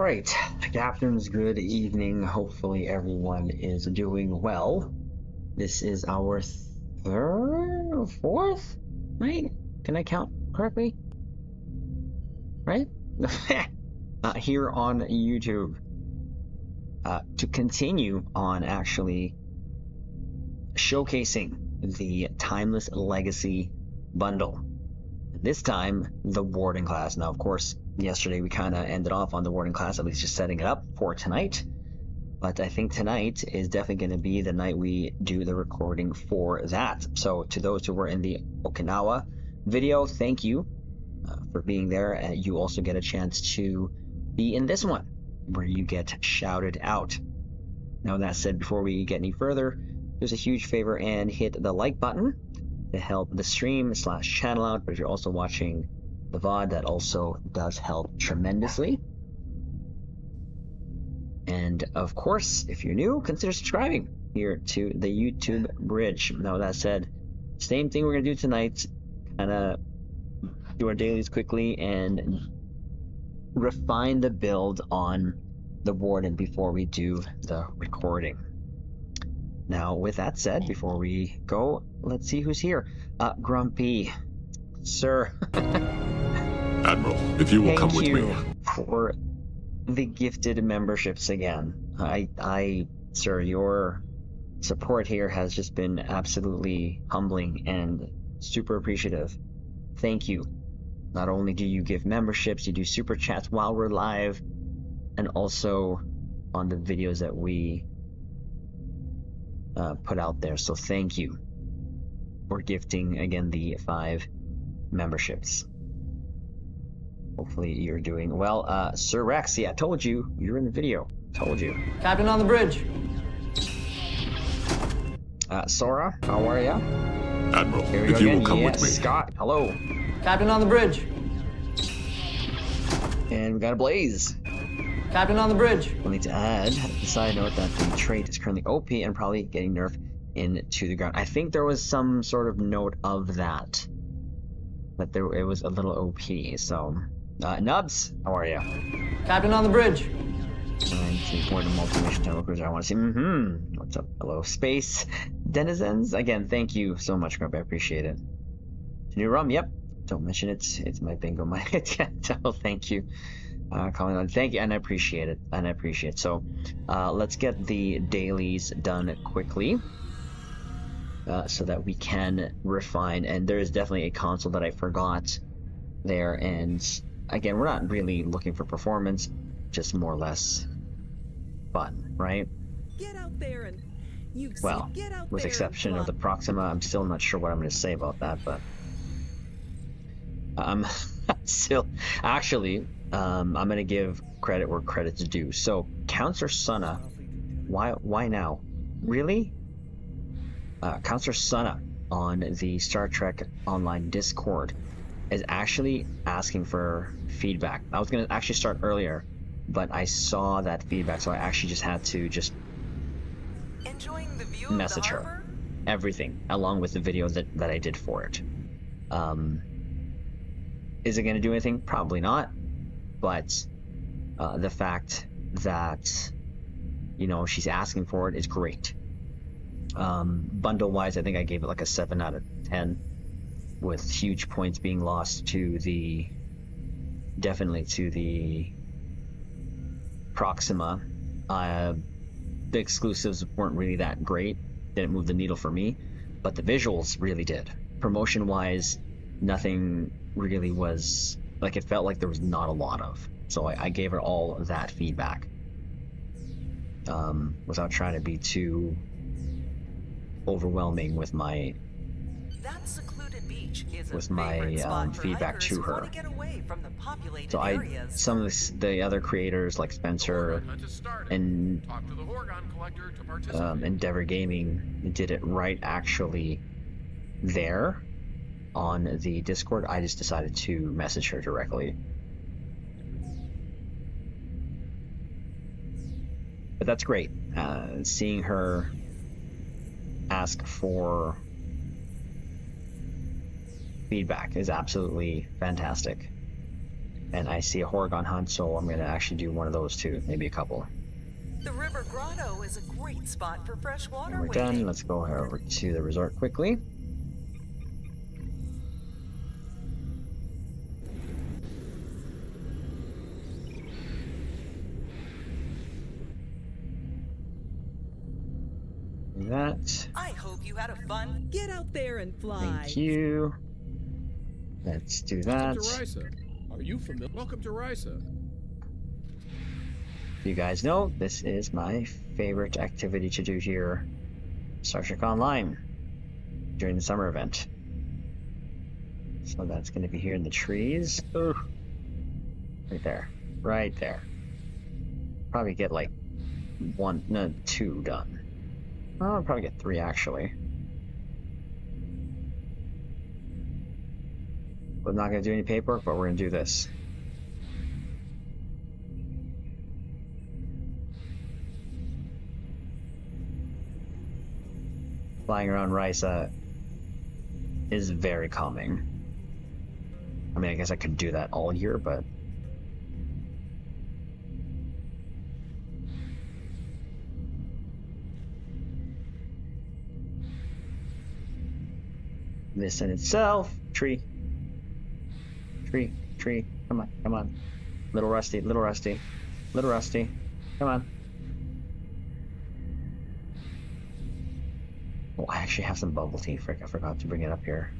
right, good afternoon, good evening. Hopefully everyone is doing well. This is our third or fourth night? Can I count correctly? Right? Here on YouTube. To continue on actually showcasing the Timeless Legacy bundle. This time, the Warden class. Now, of course, yesterday we kind of ended off on the Warden class, at least just setting it up for tonight. But I think tonight is definitely going to be the night we do the recording for that. So to those who were in the Okinawa video, thank you for being there. And you also get a chance to be in this one, where you get shouted out. Now, that said, before we get any further, there's a huge favor and hit the like button to help the stream / channel out. But if you're also watching the VOD, that also does help tremendously. And of course, if you're new, consider subscribing here to the YouTube bridge. Now, that said, same thing we're gonna do tonight, kind of do our dailies quickly and refine the build on the Warden before we do the recording. Now, with that said, before we go, let's see who's here. Grumpy, sir. Admiral, if you will come with me. Thank you for the gifted memberships again. Sir, your support here has just been absolutely humbling and super appreciative. Thank you. Not only do you give memberships, you do super chats while we're live, and also on the videos that we put out there. So thank you for gifting again the 5 memberships. Hopefully you're doing well. Sir Rex, yeah, I told you, you're in the video. Told you. Captain on the bridge. Sora, how are ya? Admiral, Here we if go you again. will come Yes, with me. Scott, hello. Captain on the bridge. And we got a Blaze. Captain on the bridge. We'll need to add a side note that the trait is currently OP and probably getting nerfed into the ground. I think there was some sort of note of that. But it was a little OP, so... Nubs, how are you? Captain on the bridge. And to board the multi-mission tunnel cruiser, I want to see... What's up? Hello, Space Denizens? Again, thank you so much, Grump. I appreciate it. New rum, yep. Don't mention it. It's my bingo. So thank you. Calling on. Thank you, and I appreciate it. So, let's get the dailies done quickly, so that we can refine. And there is definitely a console that I forgot there. And again, we're not really looking for performance, just more or less fun, right? Get out there and Well, with exception of the Proxima, I'm still not sure what I'm going to say about that, but I'm still actually. I'm gonna give credit where credit's due. So, Counselor Sunna, why now? Really? Counselor Sunna on the Star Trek Online Discord is actually asking for feedback. I was gonna actually start earlier, but I saw that feedback, so I actually just had to enjoying the view message of the her. harbor? Everything, along with the video that I did for it. Is it gonna do anything? Probably not. But the fact that, she's asking for it is great. Bundle-wise, I think I gave it like a 7 out of 10, with huge points being lost to the Proxima. The exclusives weren't really that great, didn't move the needle for me, but the visuals really did. Promotion-wise, nothing really was... Like, it felt like there was not a lot of. So I gave her all of that feedback. Without trying to be too overwhelming with my That secluded beach is with a my favorite spot for feedback hikers to who her. want to get away from the populated So areas. some of the other creators like Spencer and Endeavor Gaming did it right actually there on the Discord. I just decided to message her directly. But that's great. Seeing her ask for feedback is absolutely fantastic. And I see a Horgon hunt, so I'm going to actually do one of those too, maybe a couple. The River Grotto is a great spot for freshwater And we're wading. done. Let's go over to the resort quickly. Do that. I hope you had a fun. Get out there and fly. Thank you. Let's do that. Welcome to Risa. Are you familiar? Welcome to Risa. You guys know this is my favorite activity to do here, Star Trek Online, during the summer event. So that's going to be here in the trees. Ooh. Right there. Right there. Probably get like two done. Oh, I'll probably get 3 actually. We're not going to do any paperwork, but we're going to do this. Flying around Risa is very calming. I mean, I guess I could do that all year, but... this in itself, tree, come on, little rusty, come on. Oh, I actually have some bubble tea, frick, I forgot to bring it up here.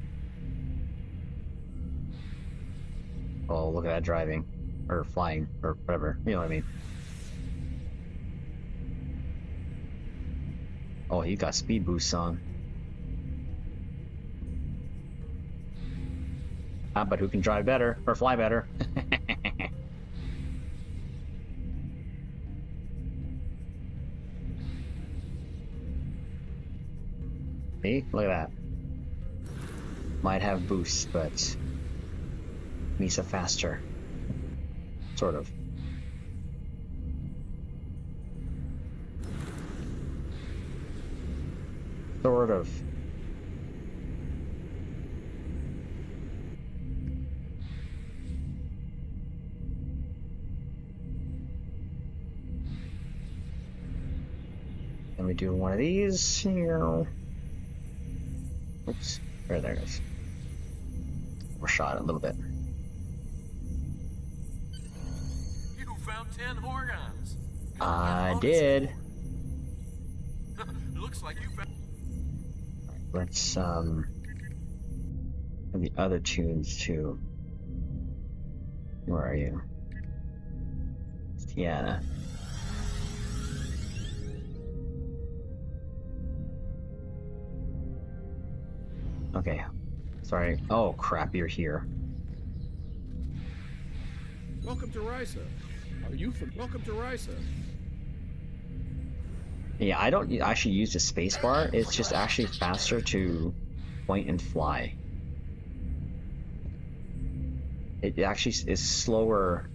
Oh, look at that driving, or flying, or whatever, you know what I mean. Oh, he got speed boosts on. But who can drive better or fly better? See, look at that. Might have boosts, but Misa faster, sort of. Sort of. Let me do one of these here. Oops, there it is. Overshot it a little bit. You found 10 Horgons. I did. Looks like you found. Let's and the other tunes too. Where are you? It's Tiana. Okay. Sorry. Oh crap, you're here. Welcome to Risa. Are you from? Welcome to Risa. Yeah, I don't actually use the spacebar. It's just actually faster to point and fly. It actually is slower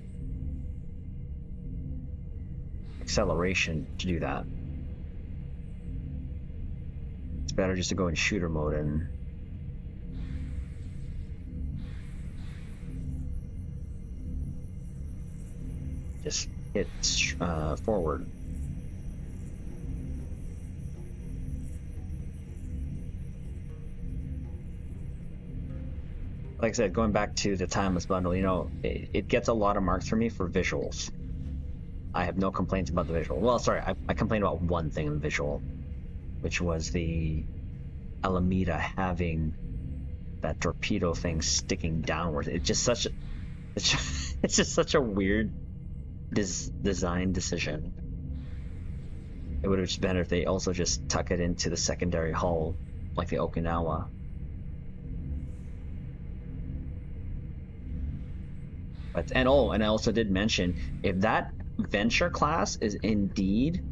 acceleration to do that. It's better just to go in shooter mode and just hit forward. Like I said, going back to the timeless bundle, you know, it gets a lot of marks for me for visuals. I have no complaints about the visual. Well, sorry, I complained about one thing in the visual, which was the Alameda having that torpedo thing sticking downwards. It's just such a weird design decision. It would have just been better if they also just tuck it into the secondary hull, like the Okinawa. But and I also did mention, if that Venture class is indeed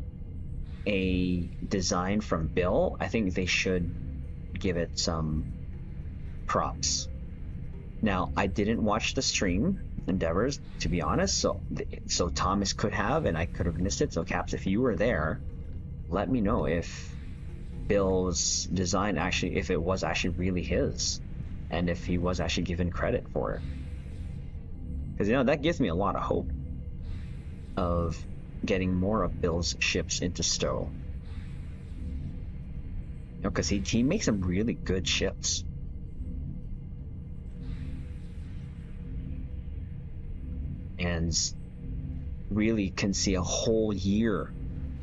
a design from Bill, I think they should give it some props. Now, I didn't watch the stream Endeavors, to be honest, so Thomas could have, and I could have missed it. So Caps, if you were there, let me know if Bill's design actually, if it was actually really his, and if he was actually given credit for it. Because, you know, that gives me a lot of hope of getting more of Bill's ships into Stowe. You know, because he makes some really good ships. And really can see a whole year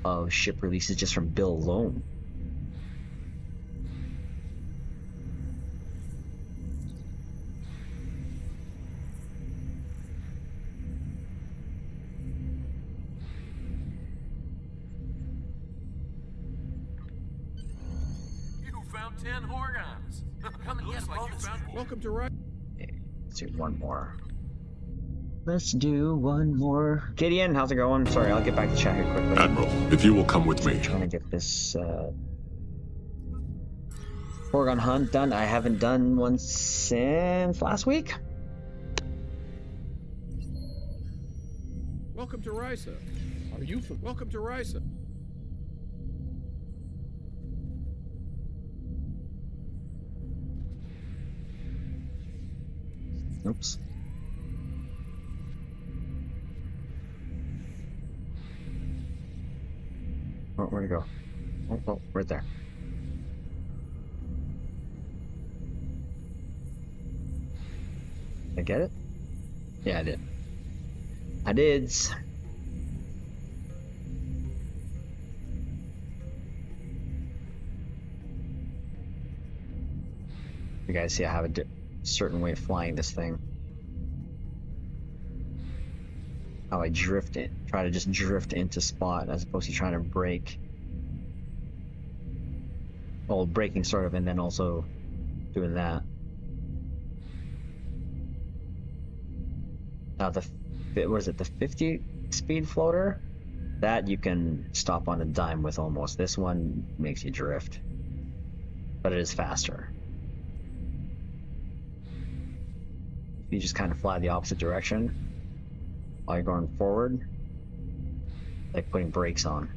of ship releases just from Bill alone. You found 10 Horgons. Come and get them. Welcome to Rice. Okay, let's do one more. Let's do one more. Gideon, how's it going? Sorry, I'll get back to chat here quickly. Admiral, if you will come with me. I'm trying to get this Horgon hunt done. I haven't done one since last week. Welcome to Risa. Are you from? Welcome to Risa. Oops. Oh, where'd it go? Oh, right there. Did I get it? Yeah, I did. I did. You guys see I have a certain way of flying this thing. How I drift it. Try to just drift into spot as opposed to trying to break. Well, breaking sort of, and then also doing that. Now what is it, the 50 speed floater? That you can stop on a dime with almost. This one makes you drift. But it is faster. You just kind of fly the opposite direction while you're going forward, like putting brakes on.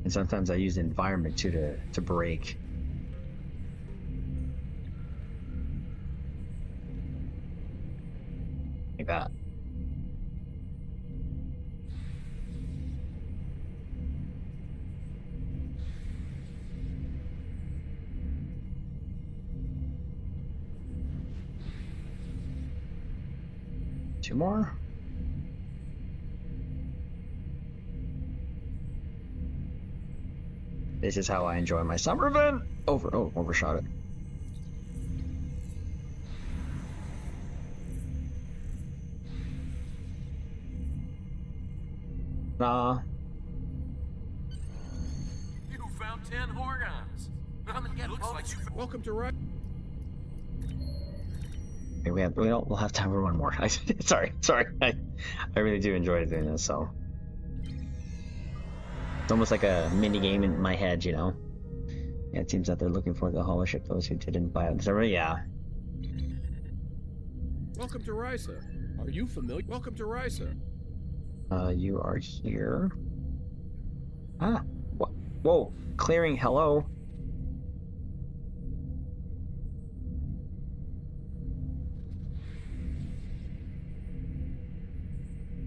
And sometimes I use the environment too to brake. Like that. Two more. This is how I enjoy my summer event. Overshot it. Nah. You found 10 Horgons. Come and get them. Welcome to Rice. Okay, we'll have time for one more. Sorry. I really do enjoy doing this, so it's almost like a mini game in my head, you know. Yeah, it seems that they're looking for the hollow ship. Those who didn't buy it, the server, yeah. Welcome to Risa. Are you familiar? Welcome to Risa. You are here. Ah, what? Whoa, clearing. Hello.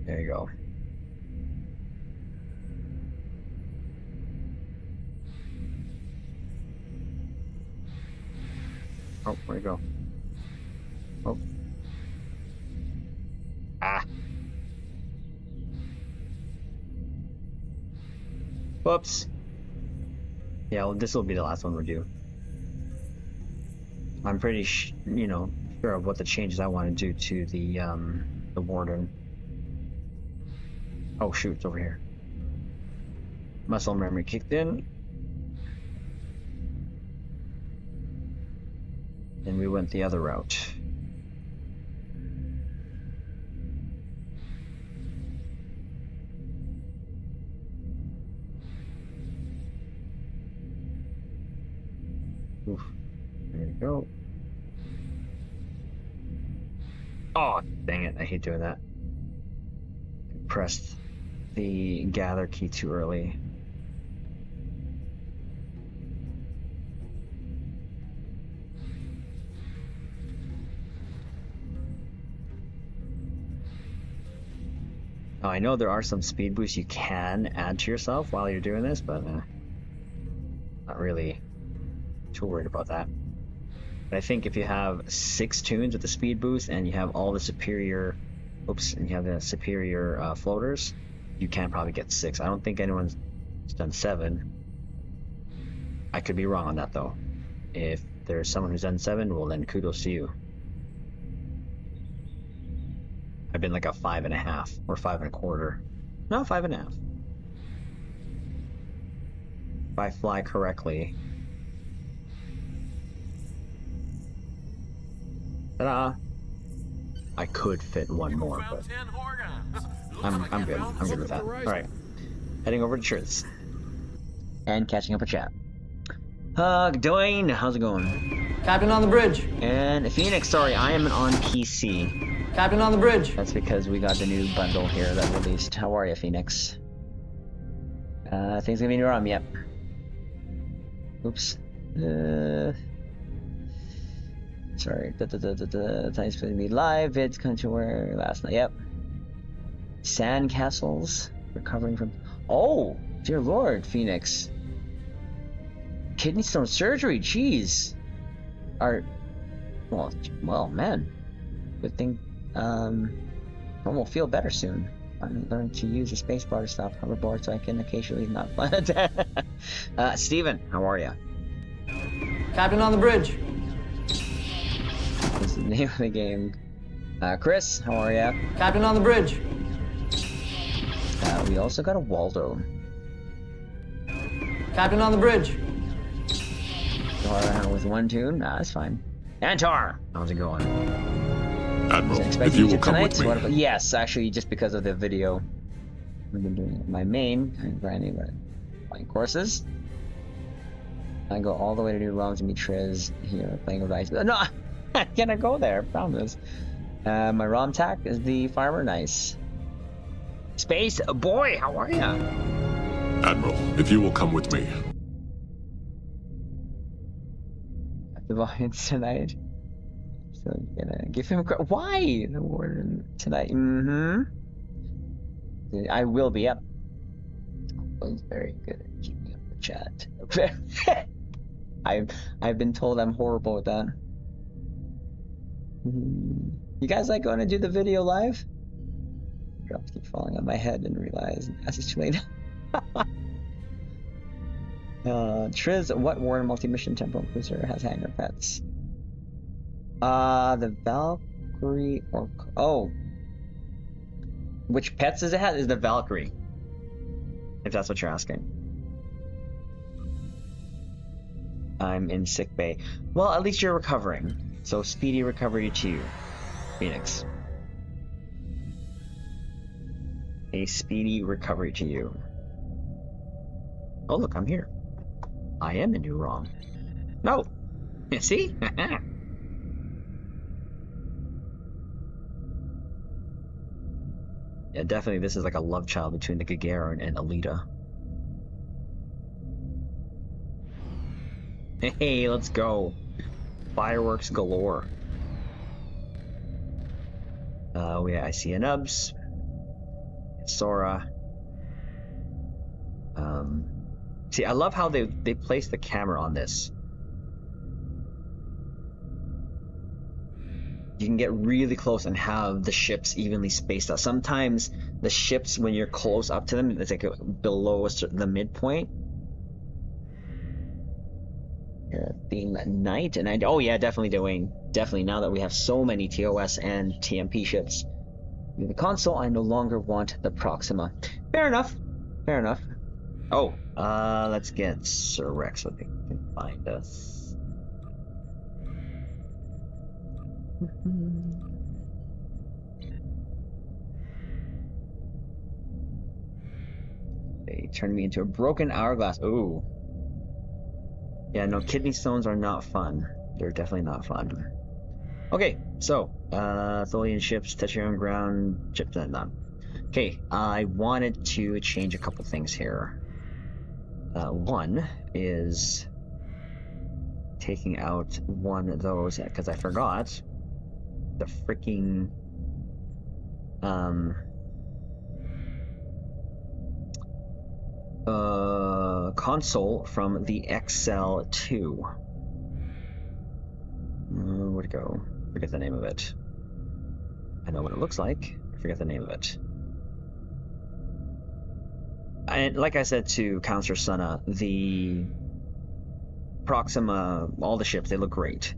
There you go. Oh, where'd it go? Oh. Ah. Whoops. Yeah, well, this will be the last one we do. I'm pretty, sure of what the changes I want to do to the Warden. Oh shoot, it's over here. Muscle memory kicked in. And we went the other route. Oof. There we go. Oh, dang it. I hate doing that. I pressed the gather key too early. Oh, I know there are some speed boosts you can add to yourself while you're doing this, but not really too worried about that. But I think if you have 6 tunes with the speed boost and you have all the superior, and you have the superior floaters, you can probably get 6. I don't think anyone's done 7. I could be wrong on that though. If there's someone who's done 7, well then kudos to you. I've been like a 5.5 or 5.25. No, 5.5. If I fly correctly. Ta-da! I could fit one more, but I'm good. I'm good with that. All right, heading over to Triz and catching up with chat. Dwayne, how's it going? Captain on the bridge. And Phoenix, sorry, I am on PC. Captain on the bridge. That's because we got the new bundle here that released. How are you, Phoenix? Things gonna be wrong, yep. Oops. Sorry. Thanks for me live. It's come to where last night. Yep. Sand castles. Recovering from. Oh, dear Lord, Phoenix. Kidney stone surgery. Jeez. Well, man. Good thing. One will feel better soon. I learn to use the spacebar to stop hoverboard so I can occasionally not fly. Steven, how are you? Captain on the bridge. That's the name of the game. Chris, how are ya? Captain on the bridge. We also got a Waldo. Captain on the bridge. With 1 tune? Nah, that's fine. Antar, how's it going? Admiral, if you will come with me. Yes, actually, just because of the video. We've been doing my main, I'm grinding playing courses. I go all the way to New Realms to meet Triz here, playing with ice. No, I cannot go there, I promise. My ROM tack is the farmer, nice. Space boy, how are ya? Admiral, if you will come with me. The volumes tonight. So I'm gonna give him a why the Warden tonight? I will be up. He's very good at keeping up the chat. I've been told I'm horrible with that. You guys like going to do the video live? Drops keep falling on my head and realize it's too late. Triz, what Warden multi-mission temporal cruiser has hangar pets? The Valkyrie or which pets does it have? Is the Valkyrie? If that's what you're asking. I'm in sick bay. Well, at least you're recovering. So speedy recovery to you, Phoenix. A speedy recovery to you. Oh look, I'm here. I am the new ROM. No! See? Yeah, definitely this is like a love child between the Gagarin and Alita. Hey, let's go. Fireworks galore. I see a Nubs. Sora. See, I love how they place the camera on this. You can get really close and have the ships evenly spaced out. Sometimes the ships, when you're close up to them, it's like below the midpoint. Theme at night, and oh yeah, definitely doing. Definitely now that we have so many TOS and TMP ships. With the console, I no longer want the Proxima. Fair enough. Fair enough. Oh, let's get Sir Rex so they can find us. They turned me into a broken hourglass. Ooh. Yeah, no, kidney stones are not fun. They're definitely not fun. Okay, so, Tholian ships, touch your own ground, ships, none. Okay, I wanted to change a couple things here. One is taking out one of those, because I forgot the freaking console from the XL2. Where'd it go? Forget the name of it. I know what it looks like. I forget the name of it. And like I said to Counselor Sunna, the Proxima, all the ships, they look great.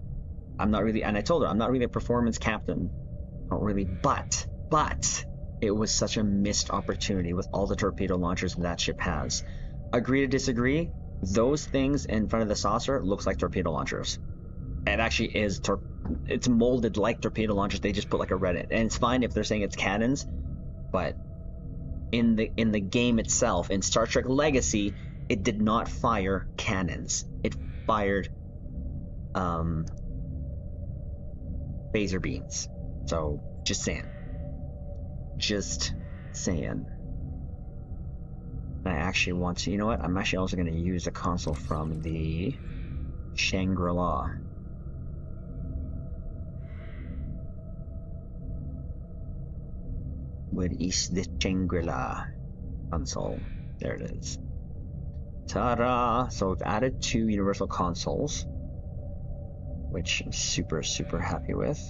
I'm not really, and I told her, I'm not really a performance captain. Not really, but it was such a missed opportunity with all the torpedo launchers that ship has. Agree to disagree, those things in front of the saucer looks like torpedo launchers. It actually is, it's molded like torpedo launchers, they just put like a red in. And it's fine if they're saying it's cannons, but in the game itself, in Star Trek Legacy, it did not fire cannons. It fired phaser beams. So, just saying. Just saying. I actually want to, you know what? I'm actually also going to use a console from the Shangri-La. Where is the Shangri-La console? There it is. Ta-da! So we've added 2 universal consoles, which I'm super, super happy with.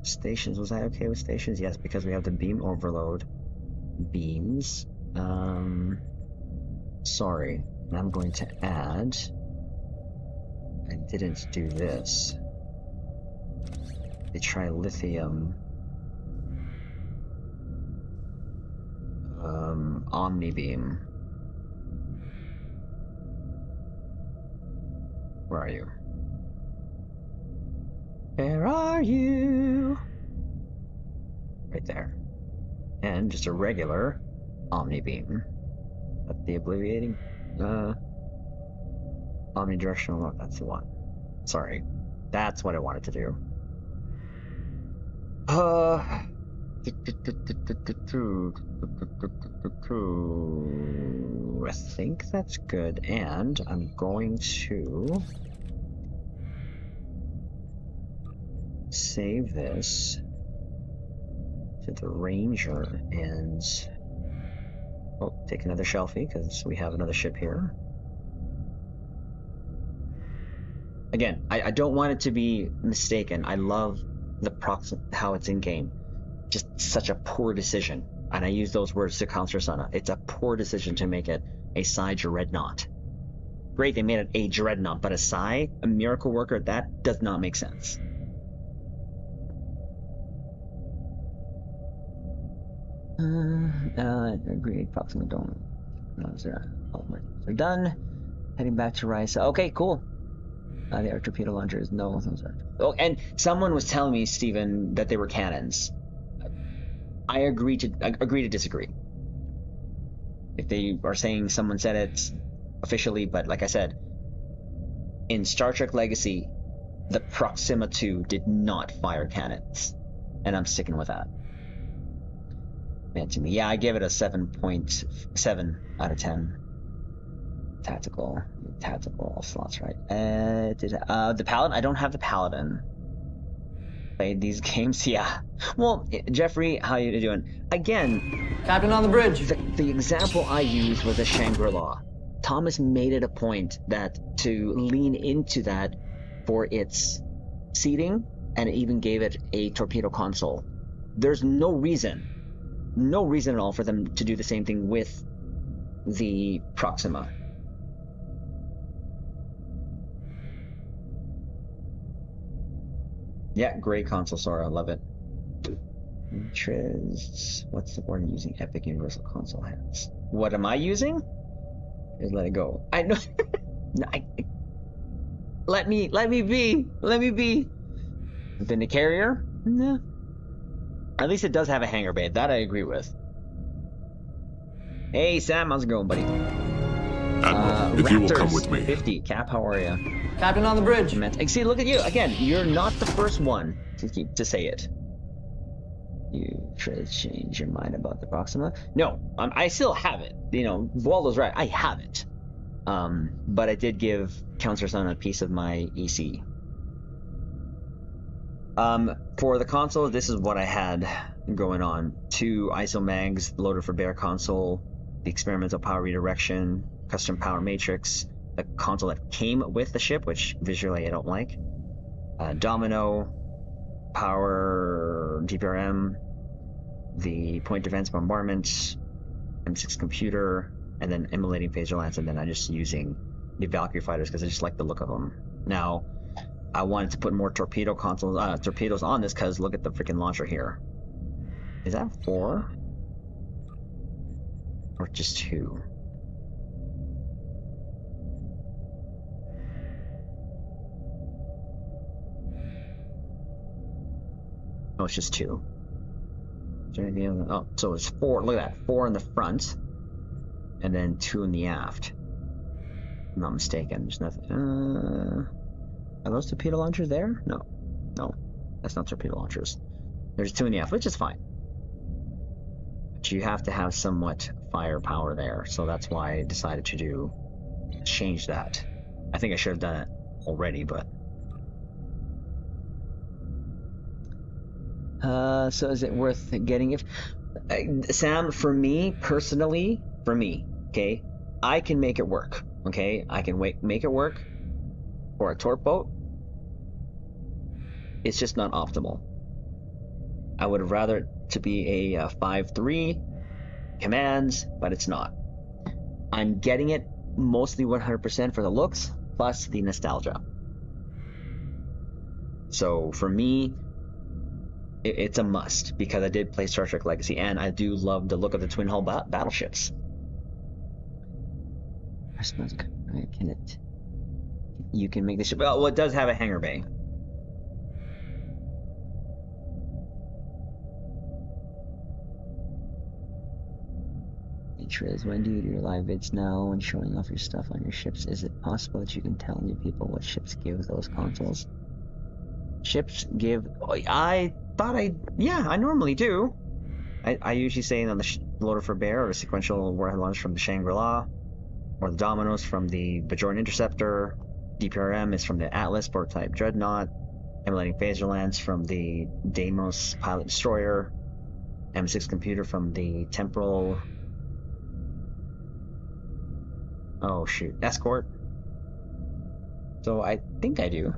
Stations, was I okay with stations? Yes, because we have the beam overload beams. Sorry, I'm going to add, I didn't do this, the trilithium omni beam. Where are you? Where are you? Right there. And just a regular omni beam. That's the obliviating omnidirectional. No, that's the one. Sorry. That's what I wanted to do. I think that's good, and I'm going to save this to the Ranger and take another shelfie because we have another ship here. Again, I don't want it to be mistaken. I love the how it's in game. Just such a poor decision, and I use those words to Counselor Sunna. It's a poor decision to make it a Psi Dreadnought. Great, they made it a Dreadnought, but a Psi, a miracle worker, that does not make sense. Agreed. Proxima don't. All my things are done. Heading back to Risa. Okay, cool. The air torpedo launchers. No. Oh, and someone was telling me, Stephen, that they were cannons. I agree to disagree. If they are saying someone said it officially, but like I said, in Star Trek Legacy, the Proxima 2 did not fire cannons, and I'm sticking with that. To me, yeah, I give it a 7.7 out of 10. Tactical slots, right? The Paladin. I don't have the Paladin. Played these games, yeah. Well, Jeffrey, how you doing? Again, Captain on the bridge. The example I used was a Shangri-La. Thomas made it a point that to lean into that for its seating, and it even gave it a torpedo console. There's no reason at all for them to do the same thing with the Proxima. Yeah, great console, Sora. I love it. Triz, what's the Warden using? Epic Universal Console has. What am I using? Just let it go. I know. Let me be. Then the carrier? No. At least it does have a hangar bay. That I agree with. Hey Sam, how's it going, buddy? Admiral, if you will come Raptors, with me. 50. Cap, how are you? Captain on the bridge. See, look at you again. You're not the first one to say it. You try to change your mind about the Proxima? No, I still have it. You know, Waldo's right. I have it. But I did give Counselor Sun a piece of my EC. For the console, this is what I had going on. 2 ISO mags loaded for bare console, the experimental power redirection, custom power matrix, the console that came with the ship, which visually I don't like, domino, power DPRM, the point defense bombardment, M6 computer, and then emulating phaser lance, and then I'm just using the Valkyrie fighters because I just like the look of them. Now, I wanted to put more torpedoes on this because look at the freaking launcher here. Is that 4? Or just 2? Oh, it's just 2. Is there anything else? Oh, so it's 4. Look at that. 4 in the front, and then 2 in the aft. If I'm not mistaken. There's nothing. Are those torpedo launchers there? No. No. That's not torpedo launchers. There's 2 in the aft, which is fine. But you have to have somewhat firepower there, so that's why I decided to change that. I think I should have done it already, but... so is it worth getting it? Sam, for me, personally, okay, I can make it work, okay? I can make it work for a torp boat. It's just not optimal. I would have rather it to be a 5-3 commands, but it's not. I'm getting it mostly 100% for the looks, plus the nostalgia. So for me, it's a must, because I did play Star Trek Legacy, and I do love the look of the twin hull battleships. I suppose, can it? You can make the ship. Well, it does have a hangar bay. Triz, when do you do your live vids now and showing off your stuff on your ships? Is it possible that you can tell new people what ships give those consoles? Ships give... I normally do. I usually say on the loader for bear, or the sequential warhead launch from the Shangri-La, or the dominoes from the Bajorn Interceptor. DPRM is from the Atlas prototype Dreadnought. Emulating phaser lance from the Deimos pilot destroyer. M6 computer from the Temporal... Oh shoot, Escort. So I think I do.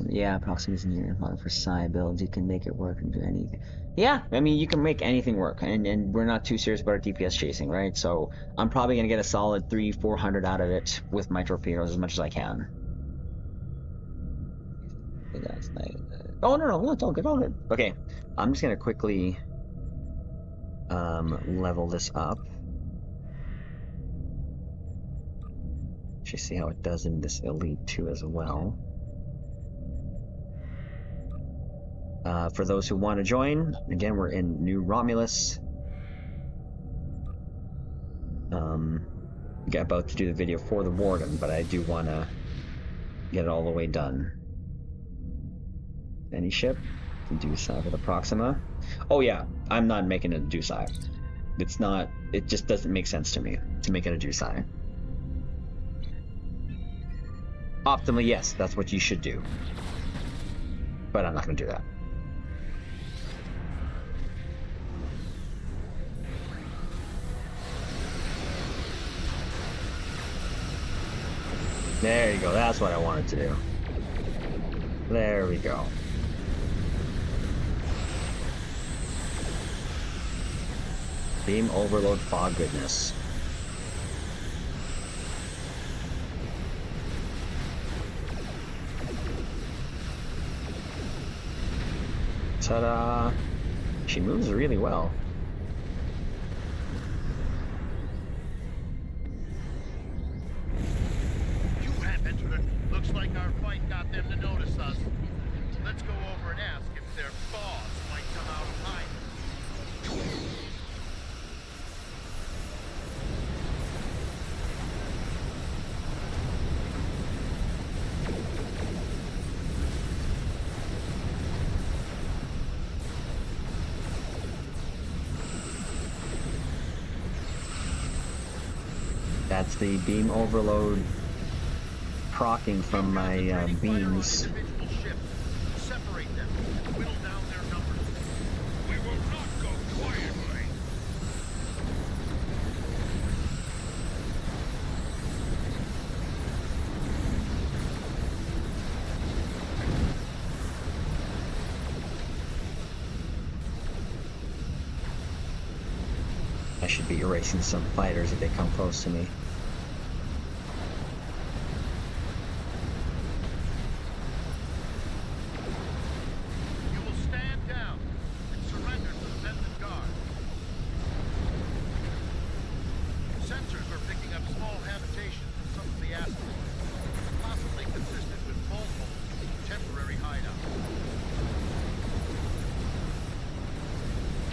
Yeah, Proxima's in your model for Psi builds. You can make it work and do anything. Yeah, I mean, you can make anything work, and we're not too serious about our DPS chasing, right? So I'm probably gonna get a solid 300-400 out of it with my torpedoes as much as I can. That's nice. Oh no, it's all good, all good. Okay, I'm just gonna quickly level this up. Actually, see how it does in this Elite 2 as well. For those who want to join, again, we're in New Romulus. Got about to do the video for the Warden, but I do want to get it all the way done. Any ship? Dusai with a Proxima. Oh yeah, I'm not making it a Dusai. It's not, it just doesn't make sense to me to make it a Dusai. Optimally, yes, that's what you should do. But I'm not going to do that. There you go, that's what I wanted to do. There we go. Beam overload fog goodness. Ta-da! She moves really well. You have entered. Looks like our fight got them to notice us. Let's go over and ask if Their thaws might come out high. That's the beam overload procking from my beams. Separate them and whittle down their numbers. We will not go quietly. I should be erasing some fighters if they come close to me. You will stand down and surrender to the men and guard. Sensors are picking up small habitations in some of the assets, possibly consistent with multiple temporary hideouts.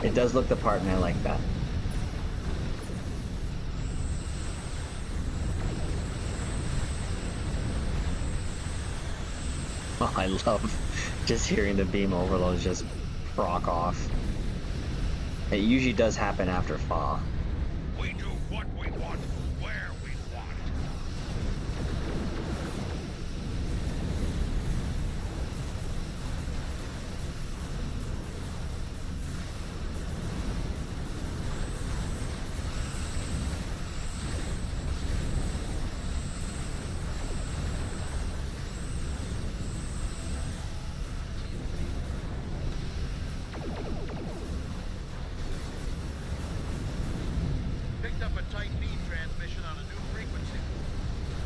It does look the part, and I like that. Oh, I love just hearing the beam overloads just proc off. It usually does happen after thaw. We do what we want, where we want. Picked up a tight beam transmission on a new frequency.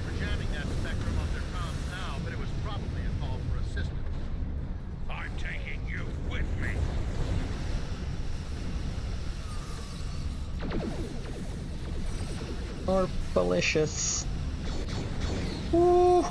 We're jamming that spectrum on their comms now, but it was probably a call for assistance. I'm taking you with me. Delicious. Ooh.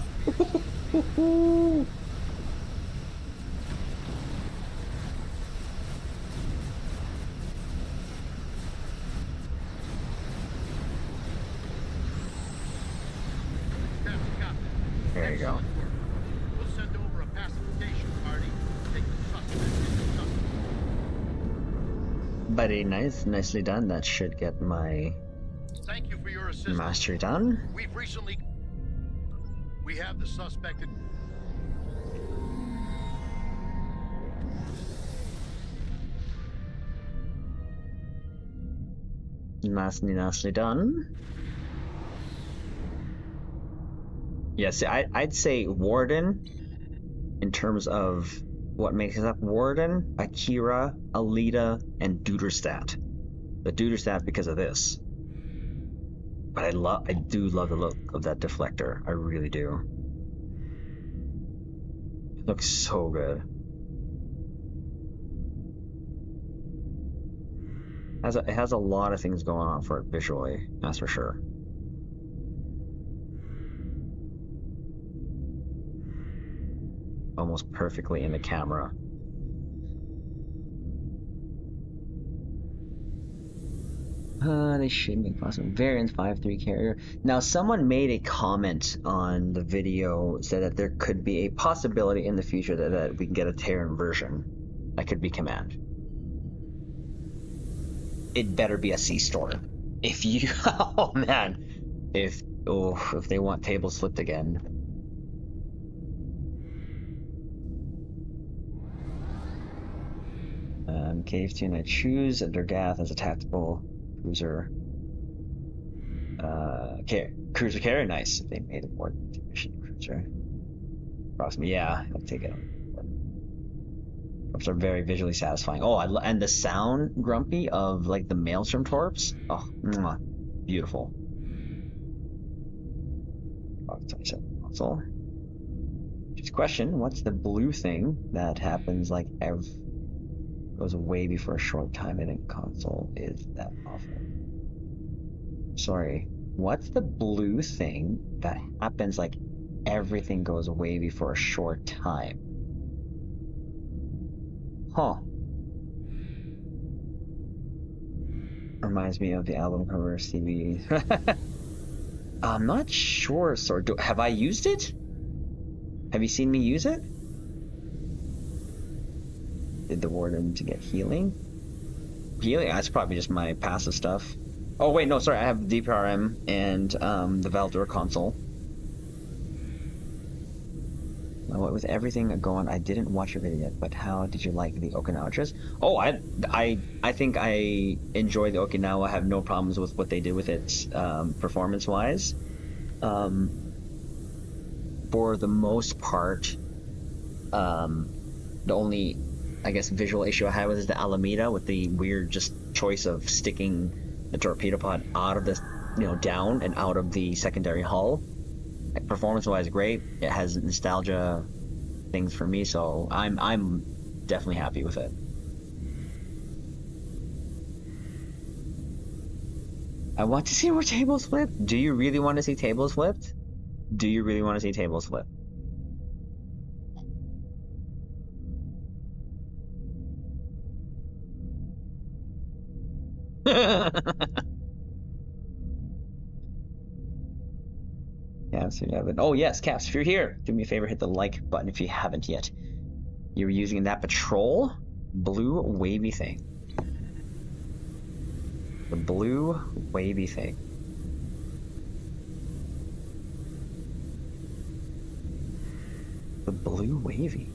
There you go. We'll send over a pacification party to take the suspect into custody. Buddy, nicely done. That should get my Thank you for your assistance. mastery done. We have the suspect in... Nicely done. Yes, I'd say Warden, in terms of what makes it up, Warden, Akira, Alita, and Duderstadt. The Duderstadt because of this. But I do love the look of that deflector. I really do. It looks so good. It has a lot of things going on for it visually, that's for sure. Almost perfectly in the camera. They should make possible variants 5.3 carrier. Now, someone made a comment on the video, said that there could be a possibility in the future that we can get a Terran version that could be command. It better be a sea storm. If you, oh man, if they want tables flipped again. KF2, I choose Durgath as a tactical cruiser. Cruiser carrier, nice. If they made a more efficient cruiser. Approximately, yeah, I'll take it. Torps are very visually satisfying. Oh, and the sound, Grumpy, of like the Maelstrom torps. Oh, mwah, beautiful. 27 console. Just question: what's the blue thing that happens like goes away before a short time in a console? Is that awful? Sorry. What's the blue thing that happens like everything goes away before a short time? Huh. Reminds me of the album cover Stevie. I'm not sure, sir. Have I used it? Have you seen me use it? Did the Warden to get healing? Healing? That's probably just my passive stuff. Oh wait, no, sorry. I have DPRM and the Valdor console. Well, with everything going, I didn't watch your video yet, but how did you like the Okinawa dress? Oh, I think I enjoy the Okinawa. I have no problems with what they did with it performance-wise. For the most part, the only, I guess, visual issue I had was the Alameda with the weird just choice of sticking the torpedo pod out of the, down and out of the secondary hull. Like, performance-wise, great. It has nostalgia things for me, so I'm definitely happy with it. I want to see more tables flipped. Do you really want to see tables flipped? Do you really want to see tables flipped? Caps, if you haven't. Oh yes, Caps, if you're here, do me a favor, hit the like button if you haven't yet. You're using that patrol blue wavy thing. The blue wavy thing. The blue wavy.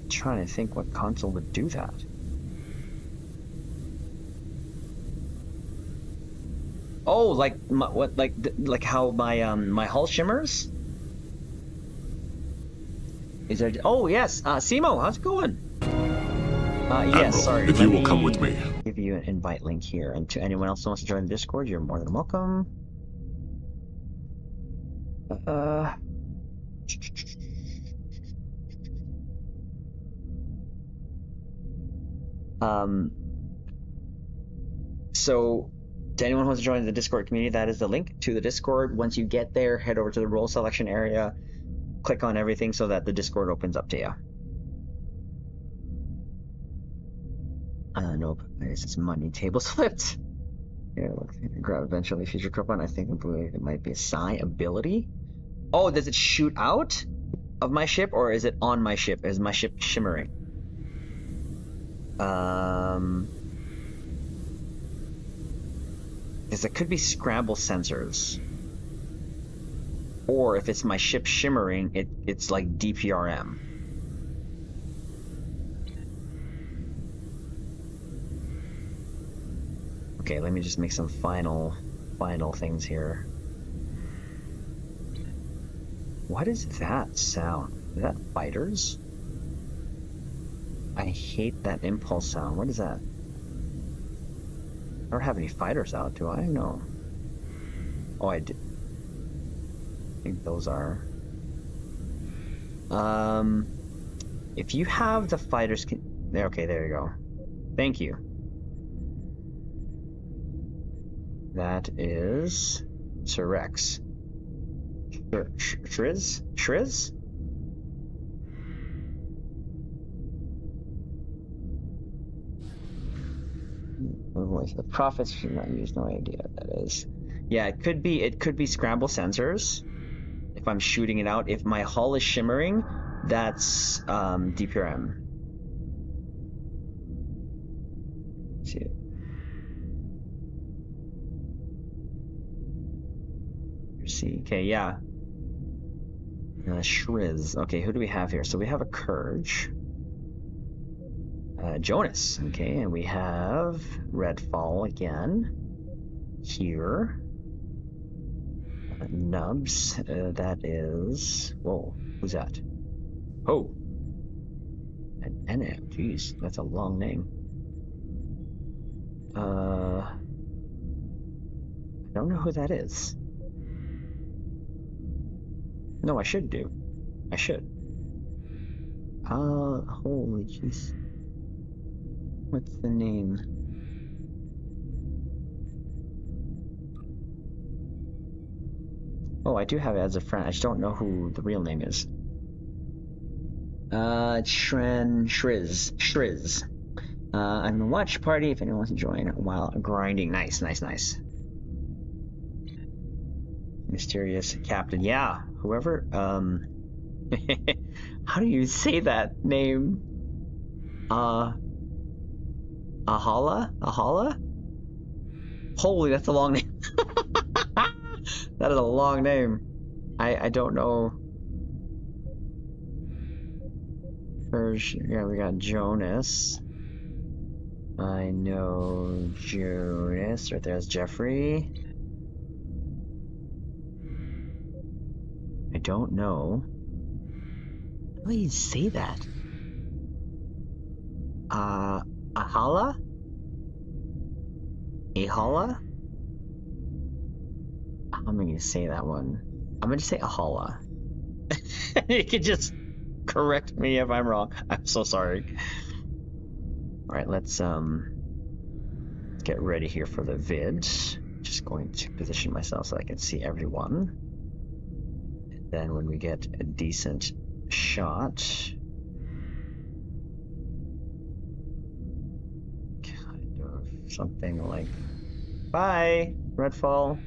I'm trying to think what console would do that. Oh, like like how my hull shimmers? Is there? Oh yes, Simo, how's it going? Yes, Admiral, sorry. if you will come with me. Give you an invite link here, and to anyone else who wants to join the Discord, you're more than welcome. So to anyone who wants to join the Discord community, that is the link to the Discord. Once you get there, head over to the role selection area, click on everything so that the Discord opens up to you. Nope, I guess it's money. Tables flipped. Yeah, look, grab eventually future coupon. I think it might be a psi ability. Oh, does it shoot out of my ship, or is it on my ship? Is my ship shimmering? Because it could be scramble sensors. Or if it's my ship shimmering, it's like DPRM. Okay, let me just make some final things here. What is that sound? Is that fighters? I hate that impulse sound. What is that? I don't have any fighters out, do I? No. Oh, I did. I think those are. If you have the fighters, okay, there you go. Thank you. That is Rex. Shriz? Shriz? Voice of the prophets should not use, no idea what that is. Yeah, it could be scramble sensors. If I'm shooting it out, if my hull is shimmering, that's DPRM. See it. See, okay, yeah. Shriz. Okay, who do we have here? So we have a Courage. Jonas. Okay, and we have Redfall again. Here. Nubs. That is. Whoa, who's that? Oh. An NM. Jeez, that's a long name. I don't know who that is. No, I should do. I should. Holy jeez. What's the name? Oh, I do have it as a friend. I just don't know who the real name is. Shriz. I'm in the watch party if anyone wants to join while grinding. Nice. Mysterious captain. Yeah, whoever, how do you say that name? Ahala? Holy, that's a long name. That is a long name. I don't know. Yeah, we got Jonas. I know Jonas. Right there's Jeffrey. I don't know. How do you say that? Ahala? Ahala? I'm gonna say that one. I'm gonna say Ahala. You could just correct me if I'm wrong. I'm so sorry. Alright, let's get ready here for the vid. Just going to position myself so I can see everyone. And then when we get a decent shot, kind of something like, bye, Redfall.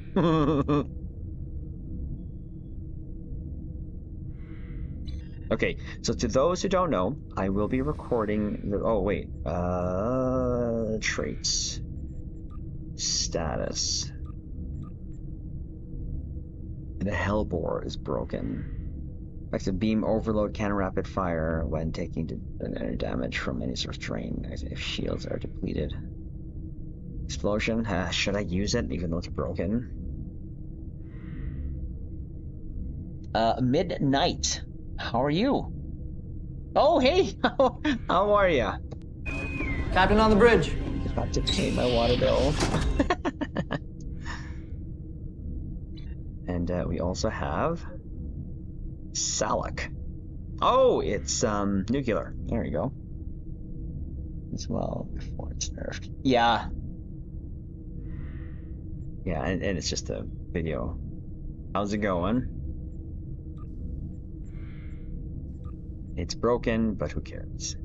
Okay, so to those who don't know, I will be recording the, oh wait, traits, status. The Hellbore is broken. Like the beam overload can rapid fire when taking damage from any sort of terrain if shields are depleted. Explosion, should I use it even though it's broken? Midnight. How are you? Oh, hey! How are ya? Captain on the bridge. Just about to pay my water bill. And we also have Salak. Oh, it's nuclear. There you go. As well before it's nerfed. Yeah. Yeah, and it's just a video. How's it going? It's broken, but who cares?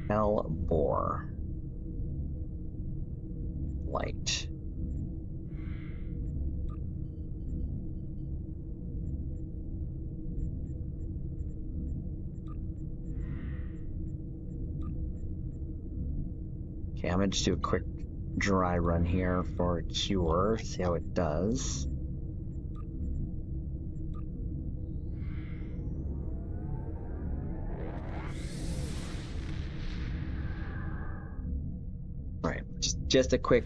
Hellbore. Light. Okay, I'm gonna just do a quick dry run here for Cure, see how it does. Just a quick,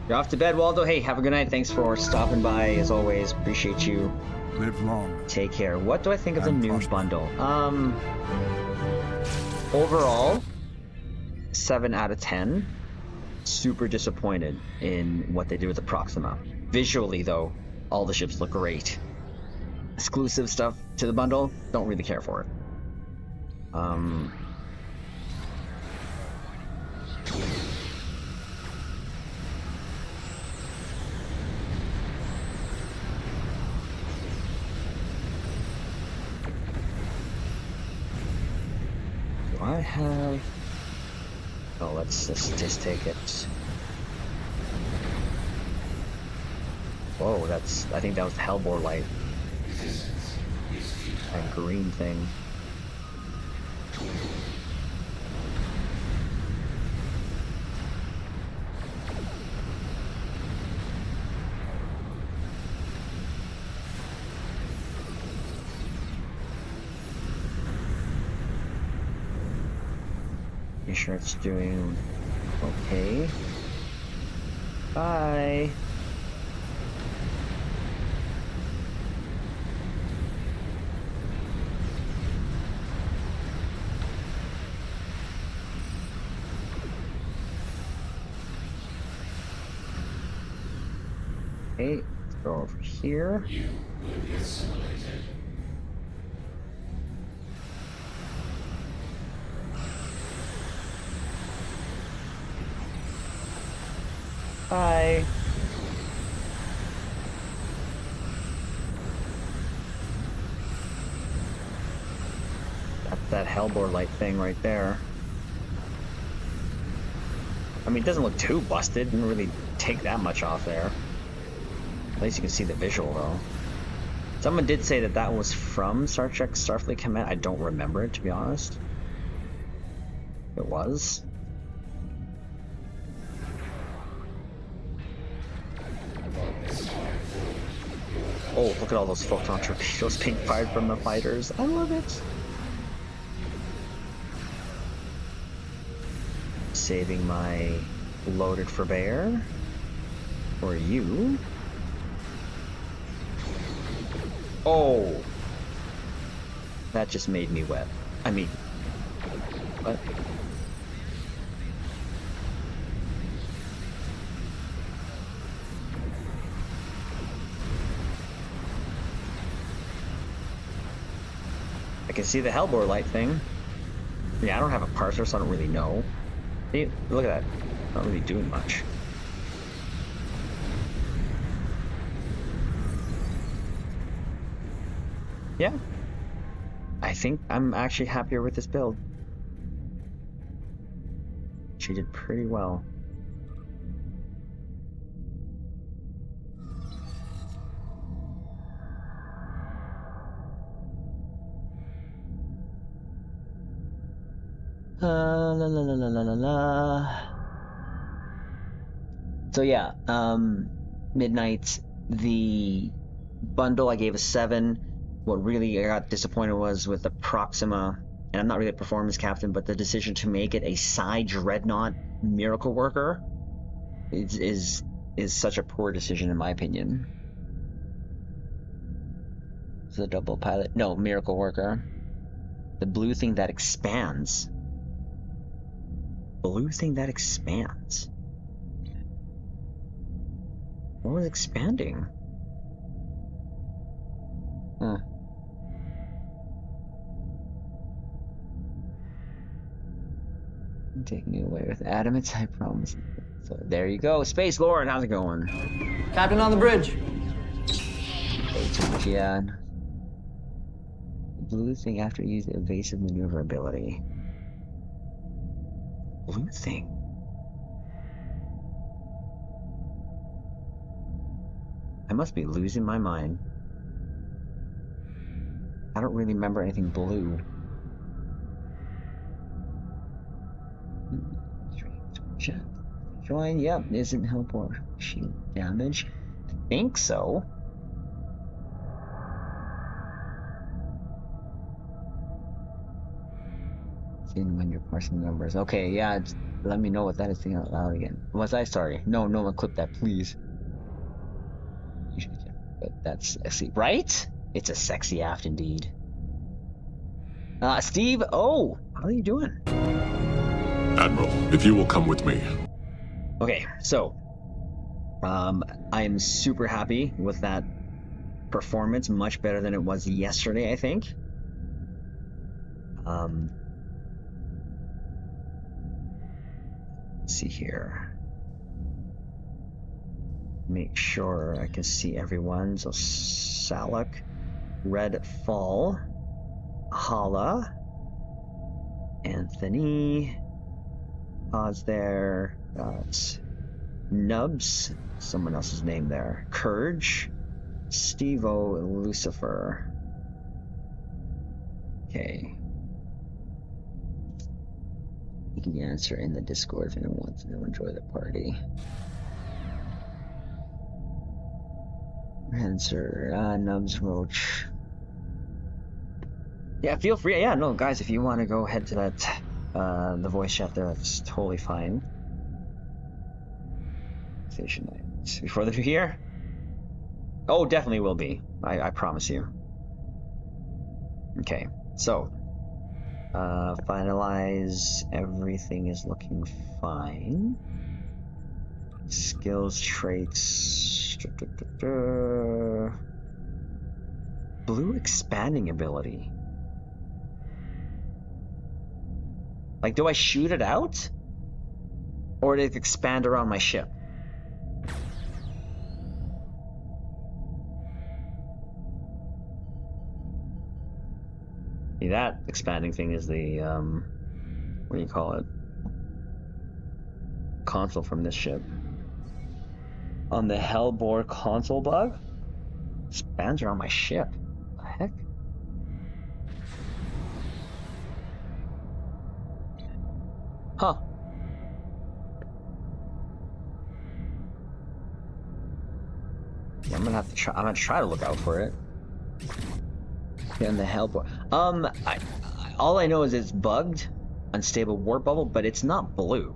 you're off to bed, Waldo. Hey, have a good night. Thanks for stopping by, as always. Appreciate you. Live long. Take care. What do I think of the new prosper. bundle? Overall, 7 out of 10. Super disappointed in what they did with the Proxima. Visually, though, all the ships look great. Exclusive stuff to the bundle, don't really care for it. I have... Oh, let's just take it. Whoa, that's... I think that was the Hellbore light. That green thing. Make sure it's doing okay. Bye. Okay, let's go over here. You will be assimilated. Bye. hellbore light thing right there. I mean, it doesn't look too busted. Didn't really take that much off there. At least you can see the visual, though. Someone did say that that was from Star Trek Starfleet Command. I don't remember it, to be honest. It was. Oh, look at all those photon torpedoes being fired from the fighters. I love it. Saving my loaded for bear. Or you. Oh. That just made me wet. I mean, what? I can see the hellbore light thing. Yeah, I don't have a parser, so I don't really know. See, look at that. Not really doing much. Yeah. I think I'm actually happier with this build. She did pretty well. La la la la la la la. So yeah, Midnight, the bundle I gave a 7. What really I got disappointed was with the Proxima, and I'm not really a performance captain, but the decision to make it a side dreadnought miracle worker is such a poor decision in my opinion. It's a double pilot. No, miracle worker. The blue thing that expands. Blue thing that expands. What was expanding? Huh. Take me away with adamant, I promise. So there you go. Space Lord, how's it going? Captain on the bridge. Yeah. The blue thing after you use evasive maneuverability. Blue thing. I must be losing my mind. I don't really remember anything blue. Join, yep, isn't help or shield damage. I think so. Seeing when you're parsing numbers. Okay, yeah, just let me know what that is thinking out loud again. Was I sorry? No, no one clip that, please. But that's sexy, right? It's a sexy aft indeed. Steve, oh, how are you doing? Admiral, if you will come with me. Okay, so I'm super happy with that performance, much better than it was yesterday, I think. Let's see here. Make sure I can see everyone. So Salak, Red Fall, Hala, Anthony, Pause there, got Nubs, someone else's name there, Courage, Steve-O, Lucifer. Okay. You can answer in the Discord if anyone wants to enjoy the party. Answer, Nubs, Roach. Yeah, feel free. Yeah, no, guys, if you want to go ahead to that, the voice chat there, that's totally fine. Station night. Before the new year? Oh, definitely will be. I promise you. Okay, so finalize. Everything is looking fine. Skills, traits. Blue expanding ability. Like, do I shoot it out? Or did it expand around my ship? See, that expanding thing is the, what do you call it? Console from this ship. On the Hellbore console bug? Spans are on my ship. What the heck? Huh. Yeah, I'm gonna try to look out for it. Yeah, in the Hellbore. All I know is it's bugged, unstable warp bubble, but it's not blue.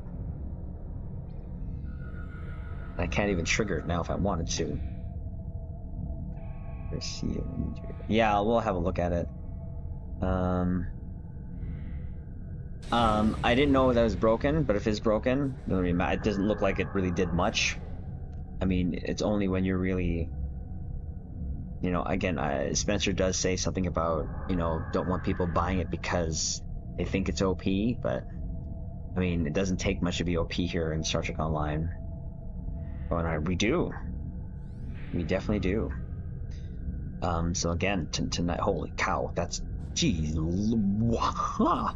I can't even trigger it now if I wanted to. Yeah, we'll have a look at it. I didn't know that was broken, but if it's broken, it doesn't look like it really did much. I mean, it's only when you're really, you know, again, Spencer does say something about, you know, don't want people buying it because they think it's OP, but I mean, it doesn't take much to be OP here in Star Trek Online. Oh, and we do. We definitely do. So again, tonight, holy cow, that's, geez, I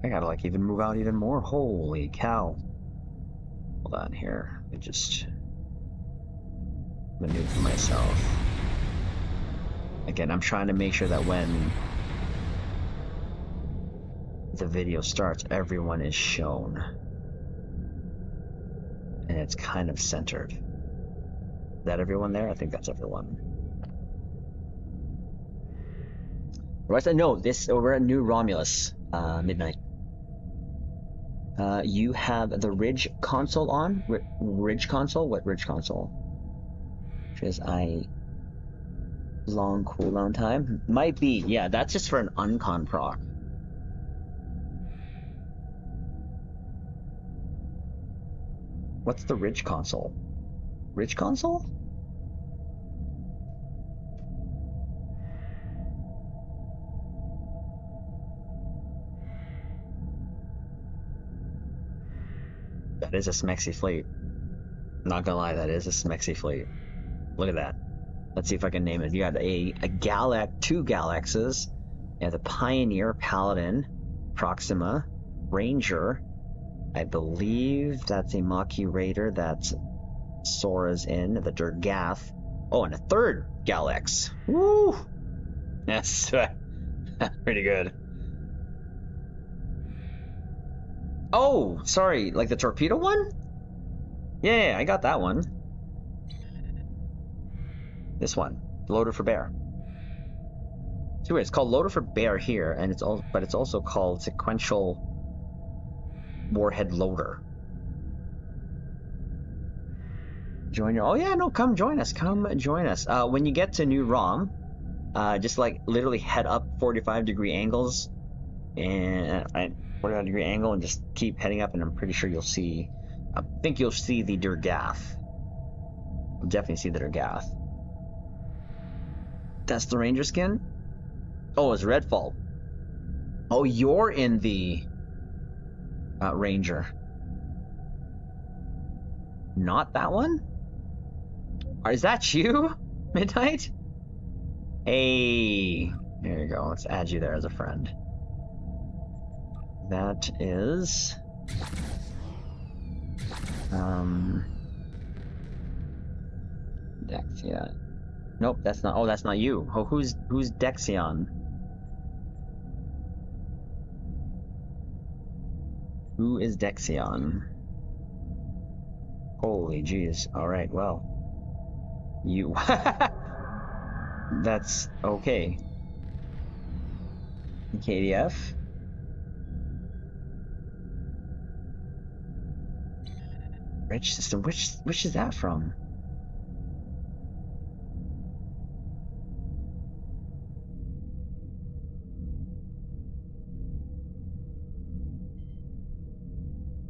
gotta like even move out even more. Holy cow. Hold on here. Let me just maneuver myself. Again, I'm trying to make sure that when the video starts, everyone is shown. And it's kind of centered. Is that everyone there? I think that's everyone. Right, no, we're at New Romulus, midnight. You have the Ridge console on? Ridge console? What Ridge console? Which is long cooldown time? Might be, yeah, that's just for an uncon proc. What's the Ridge console? Ridge console? That is a smexy fleet. Not gonna lie, that is a smexy fleet. Look at that. Let's see if I can name it. You got two Galaxes. You have the Pioneer, Paladin, Proxima, Ranger. I believe that's a Maquis Raider that Sora's in, the Durgath. Oh, and a third Galax. Woo! That's pretty good. Oh, sorry, like the torpedo one? Yeah, I got that one. This one, Loader for Bear. So it's called Loader for Bear here, and it's also called Sequential Warhead Loader. Oh yeah, no, come join us. When you get to New Rom, just like literally head up 45-degree angles, and 45-degree angle, and just keep heading up, and I'm pretty sure you'll see. I think you'll see the Durgath. You'll definitely see the Durgath. That's the Ranger skin. Oh, it's Redfall. Oh, you're in the Ranger. Not that one? Is that you, Midnight? Hey, there you go. Let's add you there as a friend. That is Dexia. Nope, that's not. Oh, that's not you. Oh, who's Dexion? Who is Dexion? Holy jeez. All right, well, you. That's okay. KDF. Rich system. Which is that from?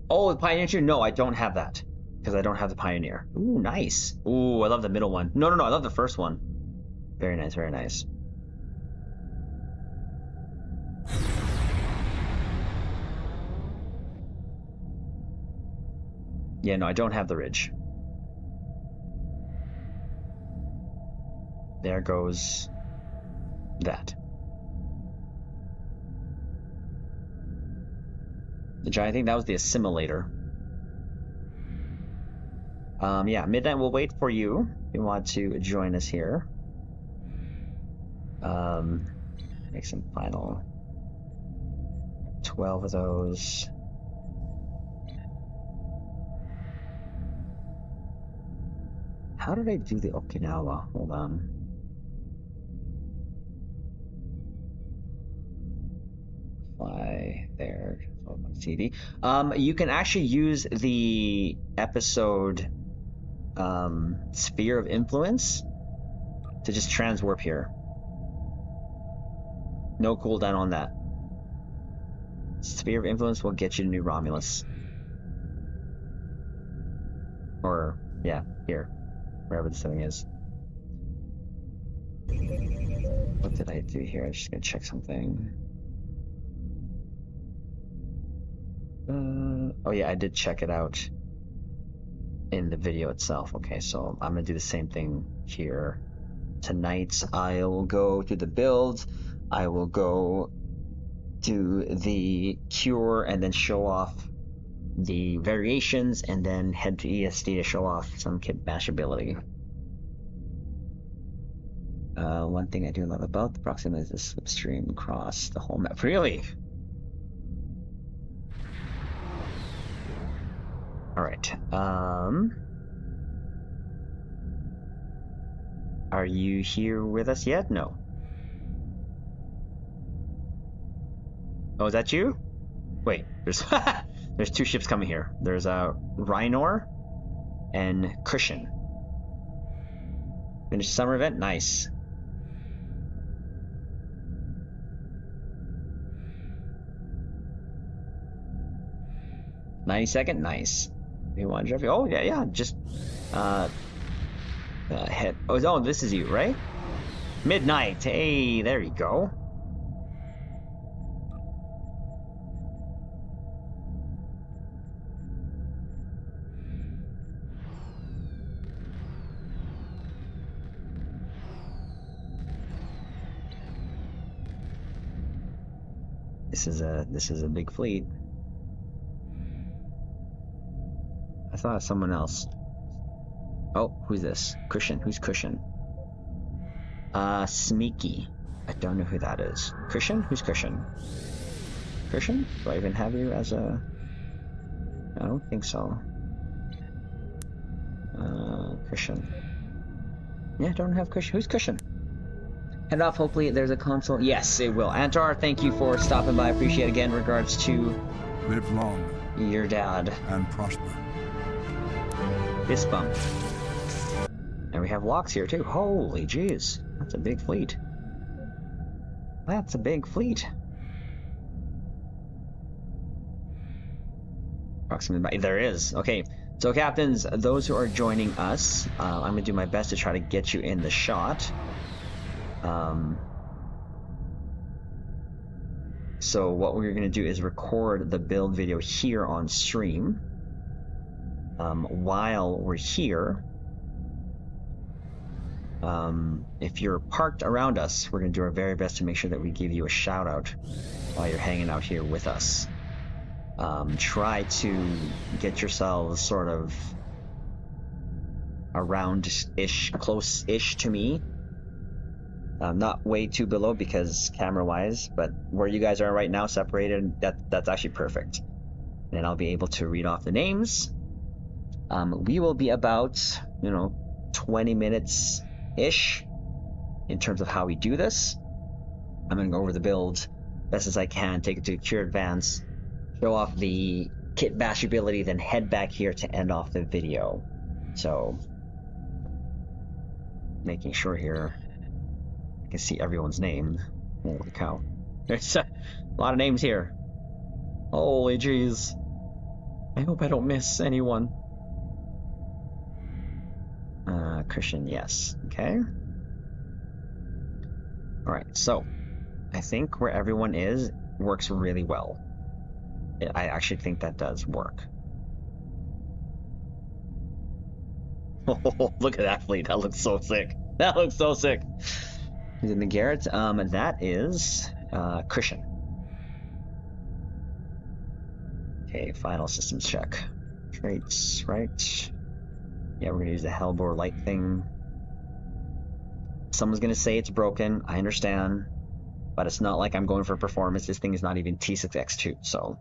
Oh, the Pioneer? No, I don't have that. Because I don't have the Pioneer. Ooh, nice. Ooh, I love the middle one. No, I love the first one. Very nice, very nice. Yeah, no, I don't have the Ridge. There goes that. The giant thing, that was the assimilator. Yeah, Midnight will wait for you if you want to join us here. Make some final 12 of those. How did I do the Okinawa? Hold on. Fly there. CD. You can actually use the episode Sphere of Influence to just transwarp here. No cooldown on that. Sphere of Influence will get you to New Romulus. Or, yeah, here. Wherever this thing is. What did I do here? I'm just gonna check something. Oh yeah, I did check it out in the video itself. Okay, so I'm gonna do the same thing here. Tonight I will go to the build, I will go do the cure and then show off the variations, and then head to ESD to show off some kit bash ability. One thing I do love about the proximity is the slipstream across the whole map. Really? Alright, are you here with us yet? No. Oh, is that you? Wait, there's there's two ships coming here. There's a Rhinor and Cushion. Finished summer event? Nice. "92nd? Nice. You want to drive? Oh, yeah, just head. Oh, this is you, right? Midnight. Hey, there you go. This is a big fleet. I thought of someone else. Oh, who's this? Cushion. Who's Cushion? Sneaky. I don't know who that is. Cushion? Who's Cushion? Cushion? Do I even have you as a... I don't think so. Cushion. Yeah, I don't have Cushion. Who's Cushion? Head off, hopefully there's a console. Yes, it will. Antar, thank you for stopping by. Appreciate it again in regards to... Live long. Your dad. And prosper. Fist bump. And we have locks here too. Holy jeez. That's a big fleet. That's a big fleet. Approximately. There is. Okay. So captains, those who are joining us, I'm going to do my best to try to get you in the shot. So what we're going to do is record the build video here on stream. While we're here, if you're parked around us, we're going to do our very best to make sure that we give you a shout out while you're hanging out here with us. Try to get yourselves sort of around-ish, close-ish to me. Not way too below because camera-wise, but where you guys are right now, separated, that's actually perfect. And I'll be able to read off the names. We will be about, 20 minutes-ish in terms of how we do this. I'm going to go over the build best as I can, take it to Cure Advance, show off the kit bash ability, then head back here to end off the video. So, making sure here I can see everyone's name. Holy cow. There's a lot of names here. Holy jeez. I hope I don't miss anyone. Christian, yes. Okay. Alright, so I think where everyone is works really well. I actually think that does work. Oh, look at that fleet. That looks so sick. That looks so sick. Who's in the Garrett? That is Christian. Okay, final systems check. Traits, right? Yeah, we're gonna use the Hellbore light thing. Someone's gonna say it's broken, I understand. But it's not like I'm going for performance. This thing is not even T6X2, so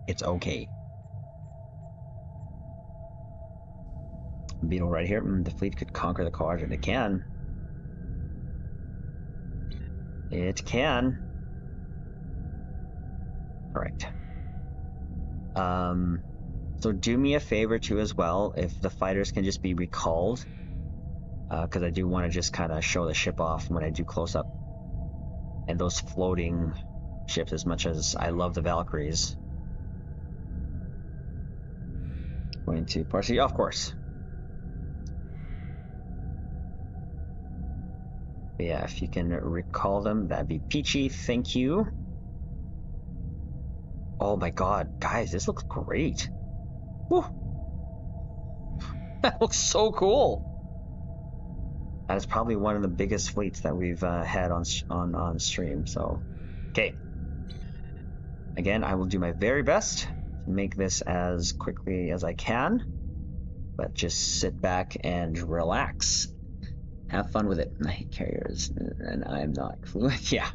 it's okay. Beetle right here. The fleet could conquer the quadrant. It can. It can. Alright. So do me a favor too as well, if the fighters can just be recalled. Because I do want to just kind of show the ship off when I do close up. And those floating ships, as much as I love the Valkyries. Going to partially, of course. But yeah, if you can recall them, that'd be peachy. Thank you. Oh my god, guys, this looks great. Woo. That looks so cool. That is probably one of the biggest fleets that we've had on stream. So, okay. Again, I will do my very best to make this as quickly as I can, but just sit back and relax. Have fun with it. I hate carriers, and I'm not fluent. Yeah.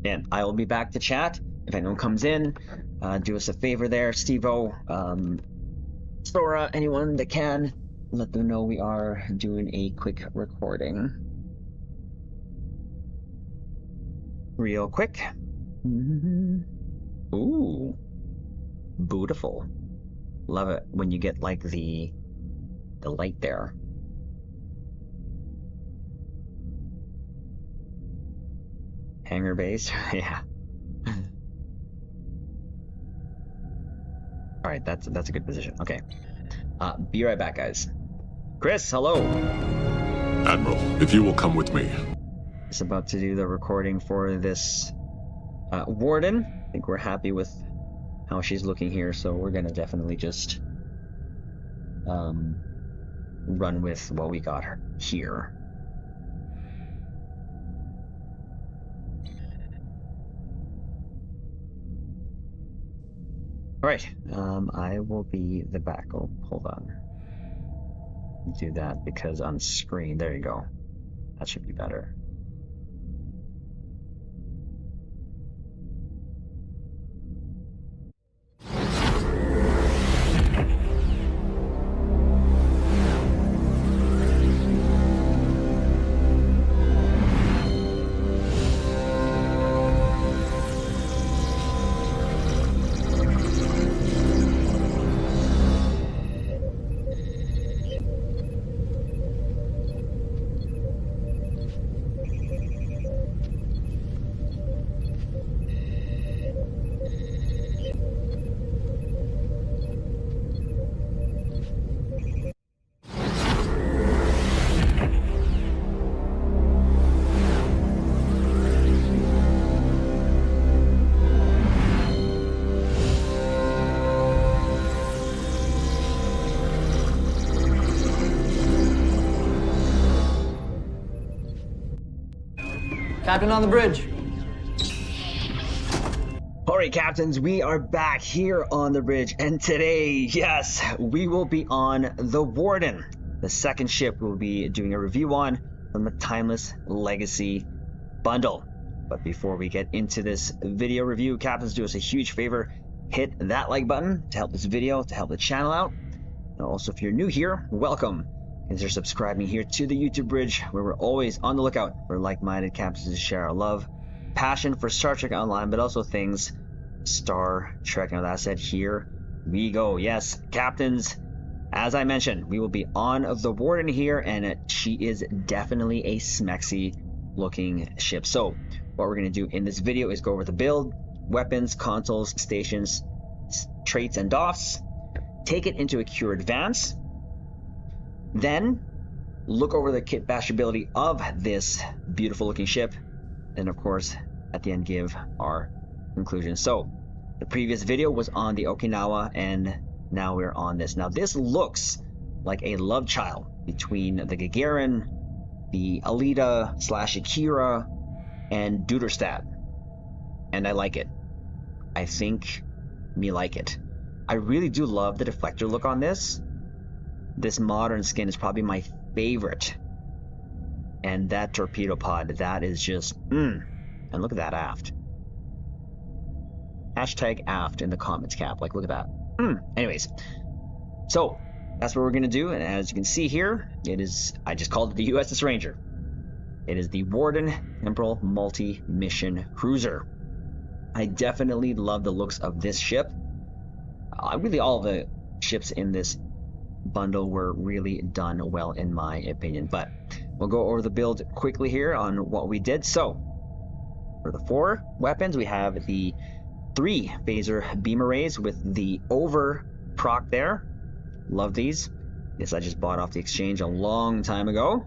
And I will be back to chat. If anyone comes in, do us a favor there, Steve-O, Sora, anyone that can. Let them know we are doing a quick recording. Real quick. Ooh. Beautiful. Love it when you get like the light there. Hangar base, yeah. Alright, that's a good position. Okay. Be right back, guys. Chris, hello. Admiral, if you will come with me. Just about to do the recording for this Warden. I think we're happy with how she's looking here, so we're gonna definitely just run with what we got her here. Alright, I will be the back. Oh, hold on. Do that because on screen, there you go. That should be better. Captain on the bridge. Alright, captains, we are back here on the bridge, and today, yes, we will be on the Warden, the second ship we'll be doing a review on from the Timeless Legacy bundle. But before we get into this video review, captains, do us a huge favor, hit that like button to help this video, to help the channel out. And also, if you're new here, welcome. Consider subscribing here to the YouTube Bridge, where we're always on the lookout for like-minded captains to share our love, passion for Star Trek Online, but also things Star Trek. Now that said, here we go. Yes, captains, as I mentioned, we will be on the Warden here, and she is definitely a smexy looking ship. So what we're going to do in this video is go over the build, weapons, consoles, stations, traits, and DOFs, take it into a Cure Advance, then look over the kit bashability of this beautiful looking ship, and of course at the end give our conclusion. So the previous video was on the Okinawa, and now we're on this. Now this looks like a love child between the Gagarin, the Alita / Akira, and Duderstadt, and I like it. I think me like it. I really do love the deflector look on this. This modern skin is probably my favorite. And that torpedo pod, that is just, And look at that aft. Hashtag aft in the comments, Cap. Like, look at that. Anyways, so that's what we're going to do. And as you can see here, it is, I just called it the USS Ranger. It is the Warden Temporal Multi-Mission Cruiser. I definitely love the looks of this ship. Really, all the ships in this bundle were really done well, in my opinion. But we'll go over the build quickly here on what we did. So, for the 4 weapons, we have the 3 phaser beam arrays with the over proc there. Love these. This I just bought off the exchange a long time ago.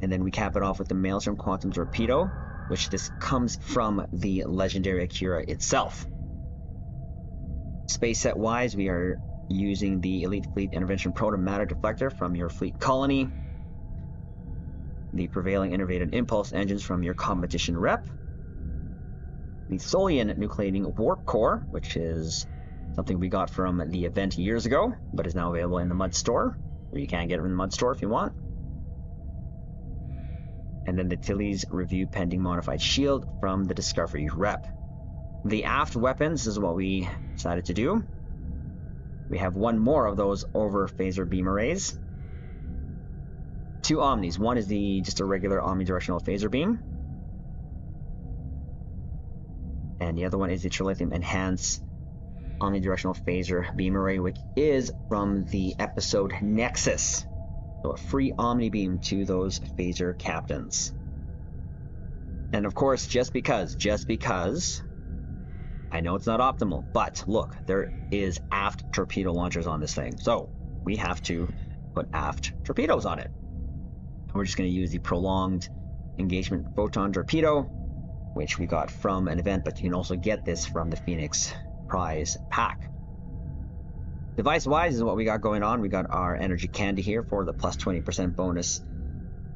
And then we cap it off with the Maelstrom Quantum Torpedo, which this comes from the legendary Akira itself. Space set wise, we are using the Elite Fleet Intervention Proto Matter Deflector from your fleet colony, the prevailing innovative impulse engines from your competition rep, the Tholian Nucleating Warp Core, which is something we got from the event years ago, but is now available in the Mud Store, or you can get it in the Mud Store if you want. And then the Tilly's Review Pending Modified Shield from the Discovery rep. The aft weapons is what we decided to do. We have 1 more of those over phaser beam arrays. 2 Omnis. One is just a regular omnidirectional phaser beam. And the other one is the Trilithium Enhanced Omnidirectional Phaser Beam Array, which is from the episode Nexus. So a free Omni Beam to those phaser captains. And of course, just because, I know it's not optimal, but look, there is aft torpedo launchers on this thing. So we have to put aft torpedoes on it. And we're just going to use the Prolonged Engagement Photon Torpedo, which we got from an event, but you can also get this from the Phoenix Prize Pack. Device-wise is what we got going on. We got our energy candy here for the plus 20% bonus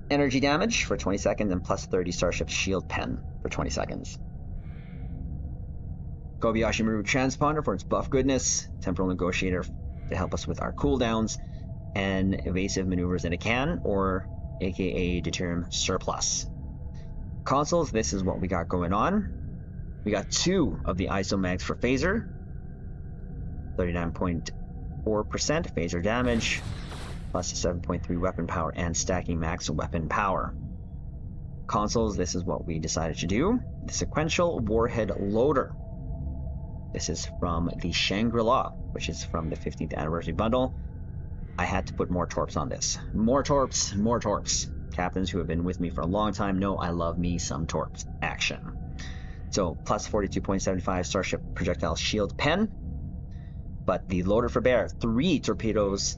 energy damage for 20 seconds and plus 30 Starship Shield Pen for 20 seconds. Kobayashi Maru Transponder for its buff goodness, Temporal Negotiator to help us with our cooldowns, and Evasive Maneuvers in a Can, or aka Deuterium Surplus. Consoles, this is what we got going on. We got 2 of the ISO mags for phaser, 39.4% phaser damage, plus 7.3 weapon power and stacking max weapon power. Consoles, this is what we decided to do. The Sequential Warhead Loader. This is from the Shangri-La, which is from the 15th anniversary bundle. I had to put more torps on this. More torps, more torps. Captains who have been with me for a long time know I love me some torps action. So plus 42.75 Starship Projectile Shield Pen. But the Loader for Bear, 3 torpedoes,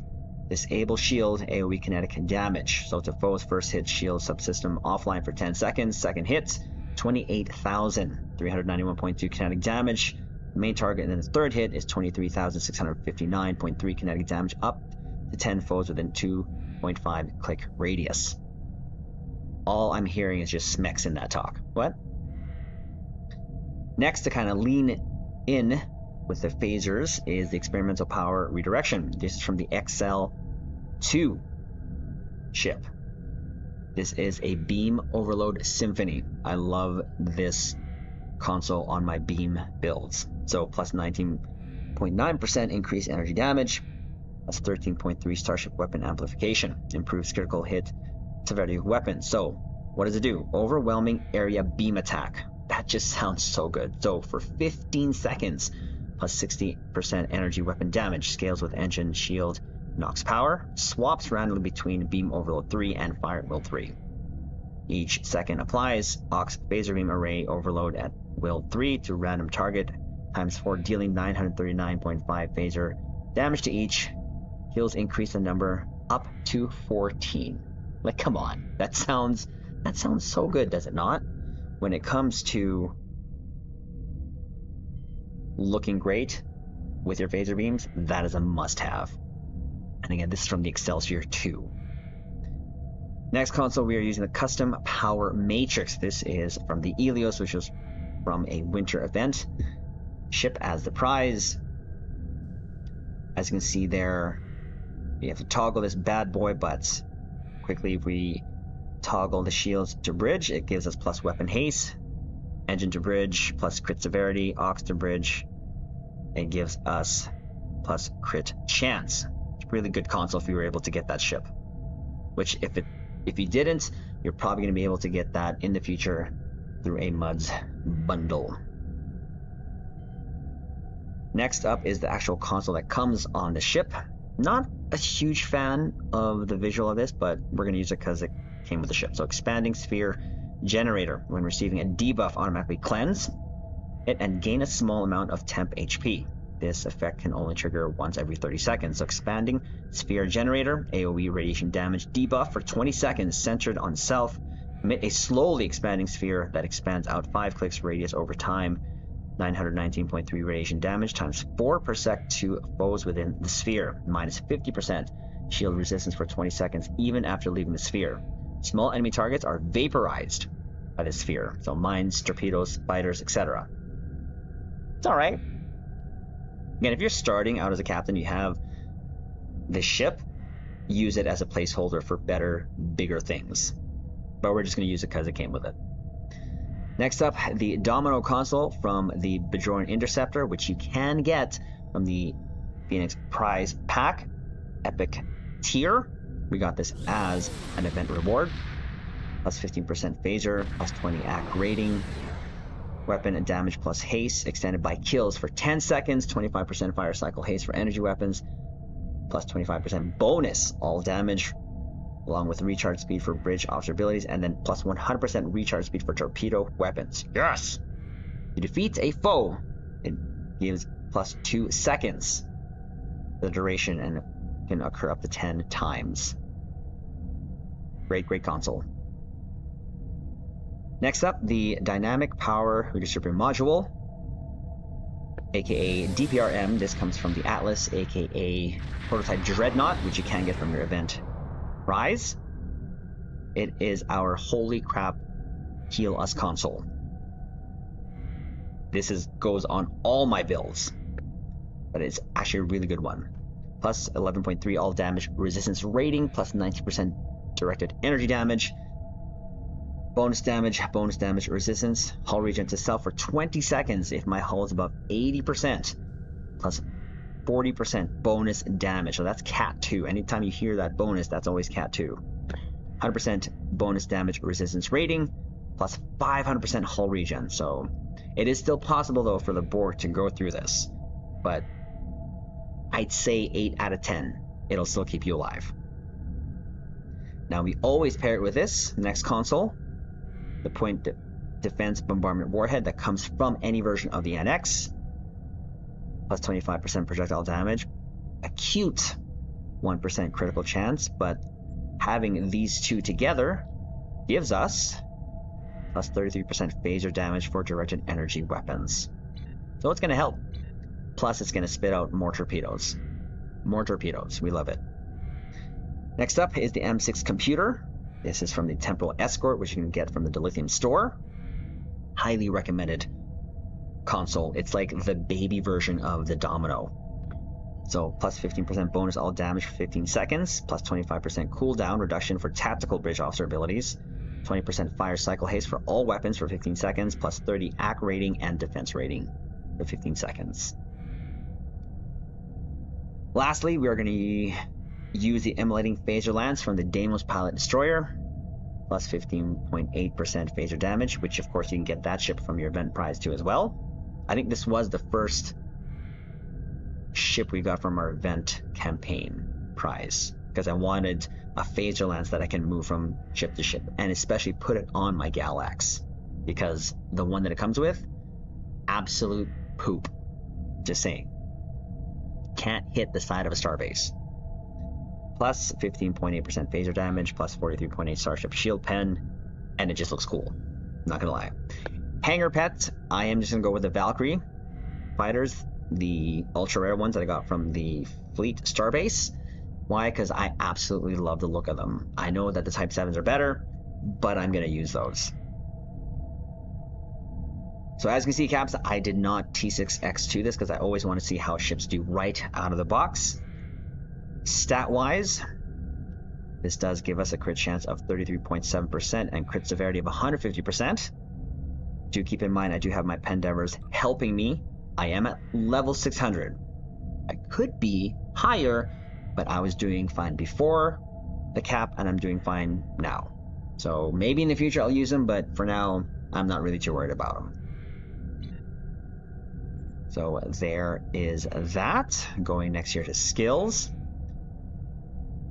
disable shield AoE kinetic damage. So to foe's first hit, shield subsystem offline for 10 seconds. Second hit, 28,391.2 kinetic damage. Main target, and then the third hit is 23,659.3 kinetic damage up to 10 foes within 2.5 click radius. All I'm hearing is just smecks in that talk. What? Next, to kind of lean in with the phasers is the Experimental Power Redirection. This is from the XL2 ship. This is a Beam Overload Symphony. I love this console on my beam builds. So plus 19.9% increased energy damage, plus 13.3 Starship Weapon Amplification, improves critical hit severity of weapons. So what does it do? Overwhelming area beam attack. That just sounds so good. So for 15 seconds, plus 60% energy weapon damage, scales with engine, shield, knocks power, swaps randomly between Beam Overload 3 and Fire at Will 3. Each second applies Ox Phaser Beam Array Overload at Will 3 to random target, times 4, dealing 939.5 phaser damage to each. Heals increase the number up to 14. Like, come on. That sounds so good, does it not? When it comes to looking great with your phaser beams, that is a must-have. And again, this is from the Excelsior 2. Next console, we are using the Custom Power Matrix. This is from the Helios, which was from a winter event. Ship as the prize. As you can see there, you have to toggle this bad boy, but quickly if we toggle the shields to bridge, it gives us plus weapon haste. Engine to bridge, plus crit severity. Aux to bridge, it gives us plus crit chance. It's a really good console if you were able to get that ship. Which if you didn't, you're probably going to be able to get that in the future through a MUDs bundle. Next up is the actual console that comes on the ship. Not a huge fan of the visual of this, but we're going to use it because it came with the ship. So expanding sphere generator. When receiving a debuff, automatically cleanse it and gain a small amount of temp HP. This effect can only trigger once every 30 seconds. So expanding sphere generator, AoE radiation damage debuff for 20 seconds centered on self. Emit a slowly expanding sphere that expands out 5 clicks radius over time. 919.3 radiation damage times 4 per sec to foes within the sphere. Minus 50% shield resistance for 20 seconds even after leaving the sphere. Small enemy targets are vaporized by the sphere. So mines, torpedoes, spiders, etc. It's alright. Again, if you're starting out as a captain, you have the ship, use it as a placeholder for better, bigger things. But we're just going to use it because it came with it. Next up, the Domino console from the Bajoran Interceptor, which you can get from the Phoenix Prize Pack, Epic Tier. We got this as an event reward. Plus 15% phaser, plus 20 AC rating. Weapon and damage plus haste, extended by kills for 10 seconds. 25% fire cycle haste for energy weapons. Plus 25% bonus all damage, along with recharge speed for bridge officer abilities, and then plus 100% recharge speed for torpedo weapons. Yes! You defeat a foe, it gives plus 2 seconds the duration and can occur up to 10 times. Great console. Next up, the Dynamic Power Redistributor Module, aka DPRM. This comes from the Atlas, aka Prototype Dreadnought, which you can get from your event prize. It is our holy crap heal us console. This goes on all my builds, but it's actually a really good one. Plus 11.3 all damage resistance rating, plus 90% directed energy damage, bonus damage resistance, hull regen to self for 20 seconds if my hull is above 80%, plus 40% bonus damage. So that's Cat 2. Anytime you hear that bonus, that's always Cat 2. 100% bonus damage resistance rating, plus 500% hull regen. So it is still possible, though, for the Borg to go through this. But I'd say 8 out of 10. It'll still keep you alive. Now, we always pair it with this next console, the Point Defense Bombardment Warhead that comes from any version of the NX. Plus 25% projectile damage, acute 1% critical chance, but having these two together gives us plus 33% phaser damage for directed energy weapons. So it's going to help. Plus it's going to spit out more torpedoes. More torpedoes, we love it. Next up is the M6 computer. This is from the Temporal Escort, which you can get from the Dilithium store. Highly recommended console. It's like the baby version of the Domino. So plus 15% bonus all damage for 15 seconds, plus 25% cooldown reduction for tactical bridge officer abilities, 20% fire cycle haste for all weapons for 15 seconds, plus 30 AC rating and defense rating for 15 seconds. Lastly, we are going to use the Immolating Phaser Lance from the Deimos Pilot Destroyer, plus 15.8% phaser damage, which of course you can get that ship from your event prize too as well. I think this was the first ship we got from our event campaign prize, because I wanted a phaser lance that I can move from ship to ship, and especially put it on my Galax, because the one that it comes with, absolute poop. Just saying. Can't hit the side of a starbase. Plus 15.8% phaser damage, plus 43.8 Starship Shield Pen, and it just looks cool. Not gonna lie. Hangar pet, I am just gonna go with the Valkyrie fighters, the ultra rare ones that I got from the Fleet Starbase. Why? Because I absolutely love the look of them. I know that the Type 7s are better, but I'm gonna use those. So as you can see, Caps, I did not T6X2 this because I always want to see how ships do right out of the box. Stat-wise, this does give us a crit chance of 33.7% and crit severity of 150%. Do keep in mind, I do have my Pendevers helping me. I am at level 600. I could be higher, but I was doing fine before the cap, and I'm doing fine now. So maybe in the future I'll use them, but for now, I'm not really too worried about them. So there is that. Going next here to skills.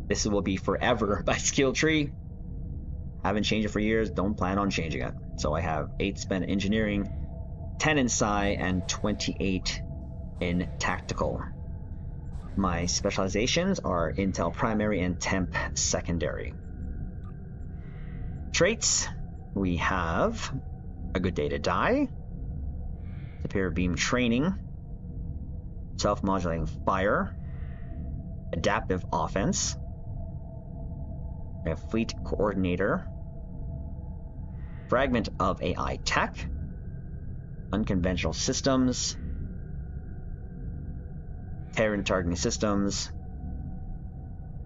This will be forever by skill tree. Haven't changed it for years. Don't plan on changing it. So I have 8 spent in engineering, 10 in Psi, and 28 in tactical. My specializations are Intel primary and Temp secondary. Traits. We have a good day to die, superior beam training, self-modulating fire, adaptive offense, we have fleet coordinator, fragment of AI tech, unconventional systems, Terran targeting systems,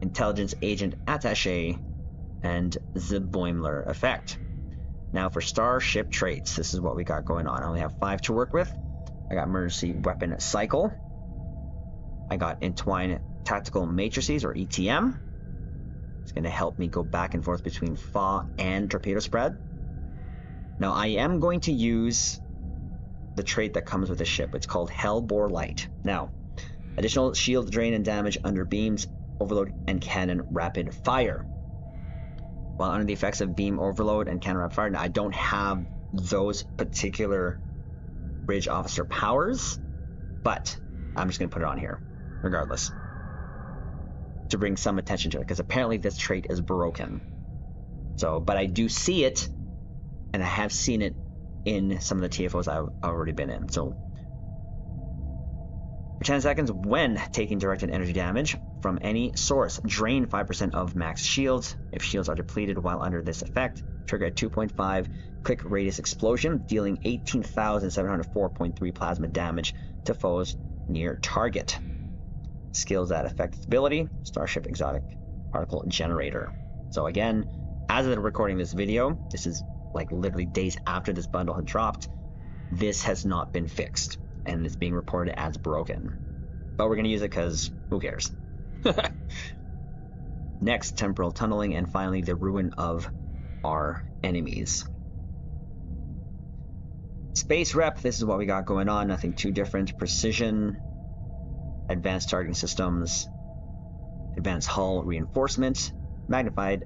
intelligence agent attaché, and the Boimler effect. Now for starship traits, this is what we got going on. I only have 5 to work with. I got emergency weapon cycle. I got entwine tactical matrices, or ETM. It's going to help me go back and forth between FA and torpedo spread. Now I am going to use the trait that comes with the ship. It's called Hellbore Light. Now, additional shield drain and damage under beams, overload, and cannon rapid fire. While under the effects of beam overload and cannon rapid fire, now I don't have those particular bridge officer powers, but I'm just going to put it on here, regardless, to bring some attention to it, because apparently this trait is broken. So, but I do see it, and I have seen it in some of the TFOs I've already been in. So, for 10 seconds, when taking directed energy damage from any source, drain 5% of max shields. If shields are depleted while under this effect, trigger a 2.5 quick radius explosion, dealing 18,704.3 plasma damage to foes near target. Skills that affect its ability, Starship Exotic Particle Generator. So again, as of recording this video, this is like literally days after this bundle had dropped, this has not been fixed, and it's being reported as broken. But we're going to use it because who cares? Next, temporal tunneling, and finally the ruin of our enemies. Space rep, this is what we got going on, nothing too different. Precision, advanced targeting systems, advanced hull reinforcement, magnified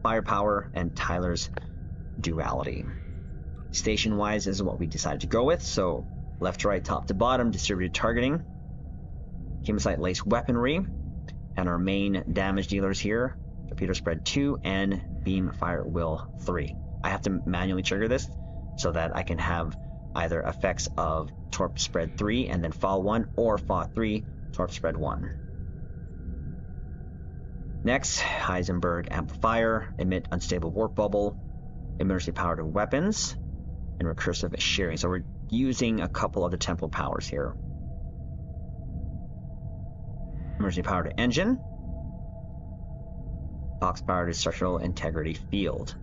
firepower, and Tyler's duality. Station-wise, this is what we decided to go with, so left to right, top to bottom, distributed targeting, Chemosite lace weaponry, and our main damage dealers here, torpedo spread 2 and beam fire will 3. I have to manually trigger this so that I can have either effects of torp spread 3 and then fall 1, or fall 3, torp spread 1. Next, Heisenberg amplifier, emit unstable warp bubble, emergency powered weapons, and recursive shearing. So we're using a couple of the temporal powers here. Emergency powered engine, box powered structural integrity field.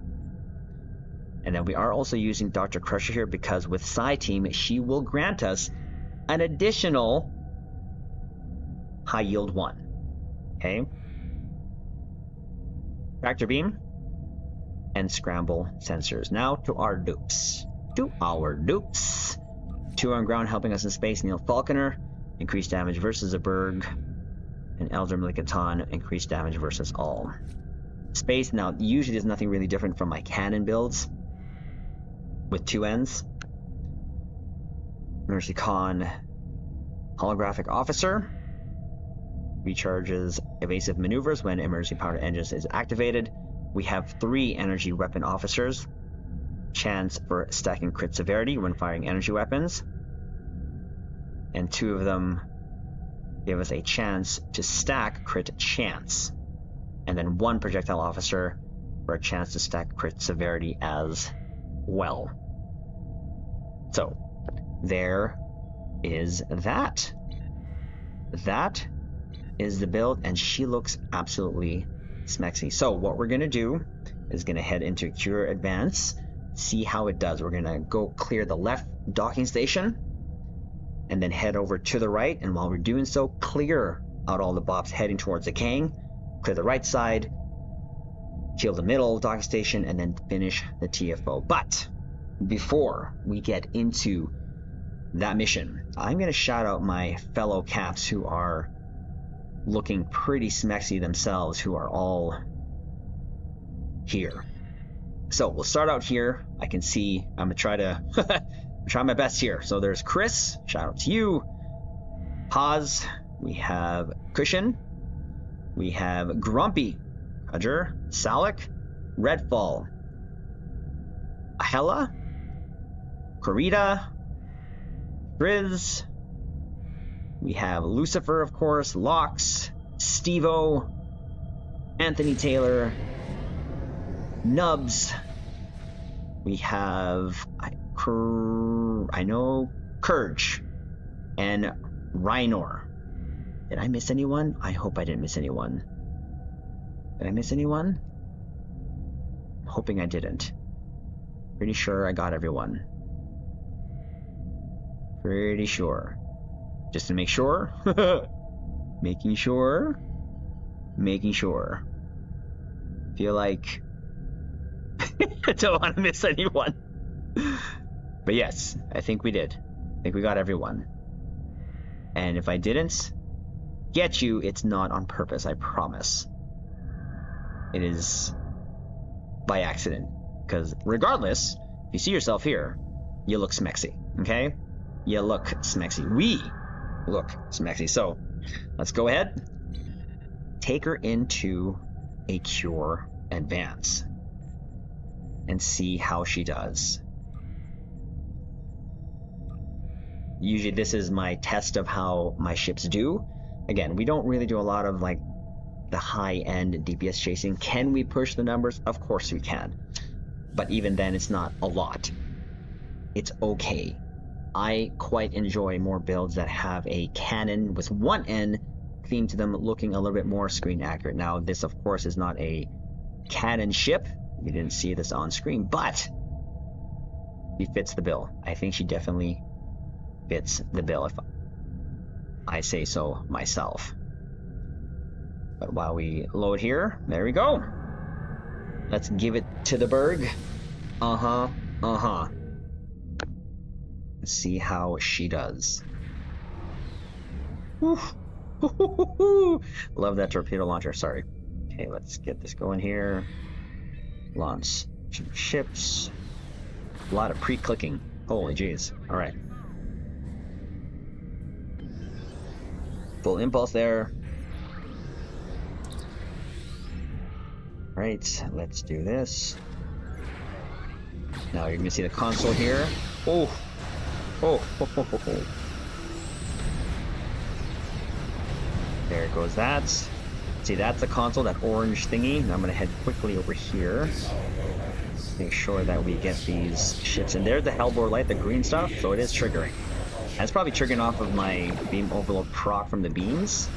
And then we are also using Dr. Crusher here because with Psi Team, she will grant us an additional high yield 1. Okay? Tractor beam and scramble sensors. Now to our dupes. 2 on ground helping us in space, Neil Falconer, increased damage versus a Berg, and Elder Milikatan, increased damage versus all. Space, now usually there's nothing really different from my cannon builds with 2 ends. Mercy Khan, holographic officer, recharges evasive maneuvers when emergency powered engines is activated. We have 3 energy weapon officers, chance for stacking crit severity when firing energy weapons, and 2 of them give us a chance to stack crit chance, and then 1 projectile officer for a chance to stack crit severity as well. So there is that. That is the build, and she looks absolutely smexy. So what we're gonna do is gonna head into Cure Advance, see how it does. We're gonna go clear the left docking station, and then head over to the right, and while we're doing so, clear out all the bops heading towards the Kang, clear the right side, kill the middle docking station, and then finish the TFO. But before we get into that mission, I'm going to shout out my fellow Caps who are looking pretty smexy themselves, who are all here. So we'll start out here. I can see, I'm going to try to try my best here. So there's Chris, shout out to you. Paz, we have Cushion, we have Grumpy, Roger, Salik, Redfall, Ahela, Corita, Grizz, we have Lucifer, of course, Lox, Stevo, Anthony Taylor, Nubs, we have, I know, Kurge, and Rhinor. Did I miss anyone? I hope I didn't miss anyone. Did I miss anyone? I'm hoping I didn't. Pretty sure I got everyone. Pretty sure. Just to make sure. Making sure. Feel like I don't want to miss anyone. But yes, I think we did. I think we got everyone. And if I didn't get you, it's not on purpose, I promise. It is by accident. Because regardless, if you see yourself here, you look smexy, okay? You look smexy. We look smexy. So let's go ahead. Take her into a Cure Advance and see how she does. Usually this is my test of how my ships do. Again, we don't really do a lot of like the high-end DPS chasing. Can we push the numbers? Of course we can. But even then, it's not a lot. It's okay. I quite enjoy more builds that have a cannon with one end themed to them looking a little bit more screen accurate. Now, this of course is not a cannon ship. You didn't see this on screen, but she fits the bill. I think she definitely fits the bill, if I say so myself. But while we load here, there we go. Let's give it to the Berg. Let's see how she does. Love that torpedo launcher, sorry. Okay, let's get this going here. Launch ships. A lot of pre-clicking. Holy jeez. Alright. Full impulse there. Right, let's do this. Now you're gonna see the console here. Oh. There goes that. See, that's the console, that orange thingy. Now I'm gonna head quickly over here. Make sure that we get these ships in there. The Hellbore light, the green stuff, so it is triggering. That's probably triggering off of my beam overload proc from the beams.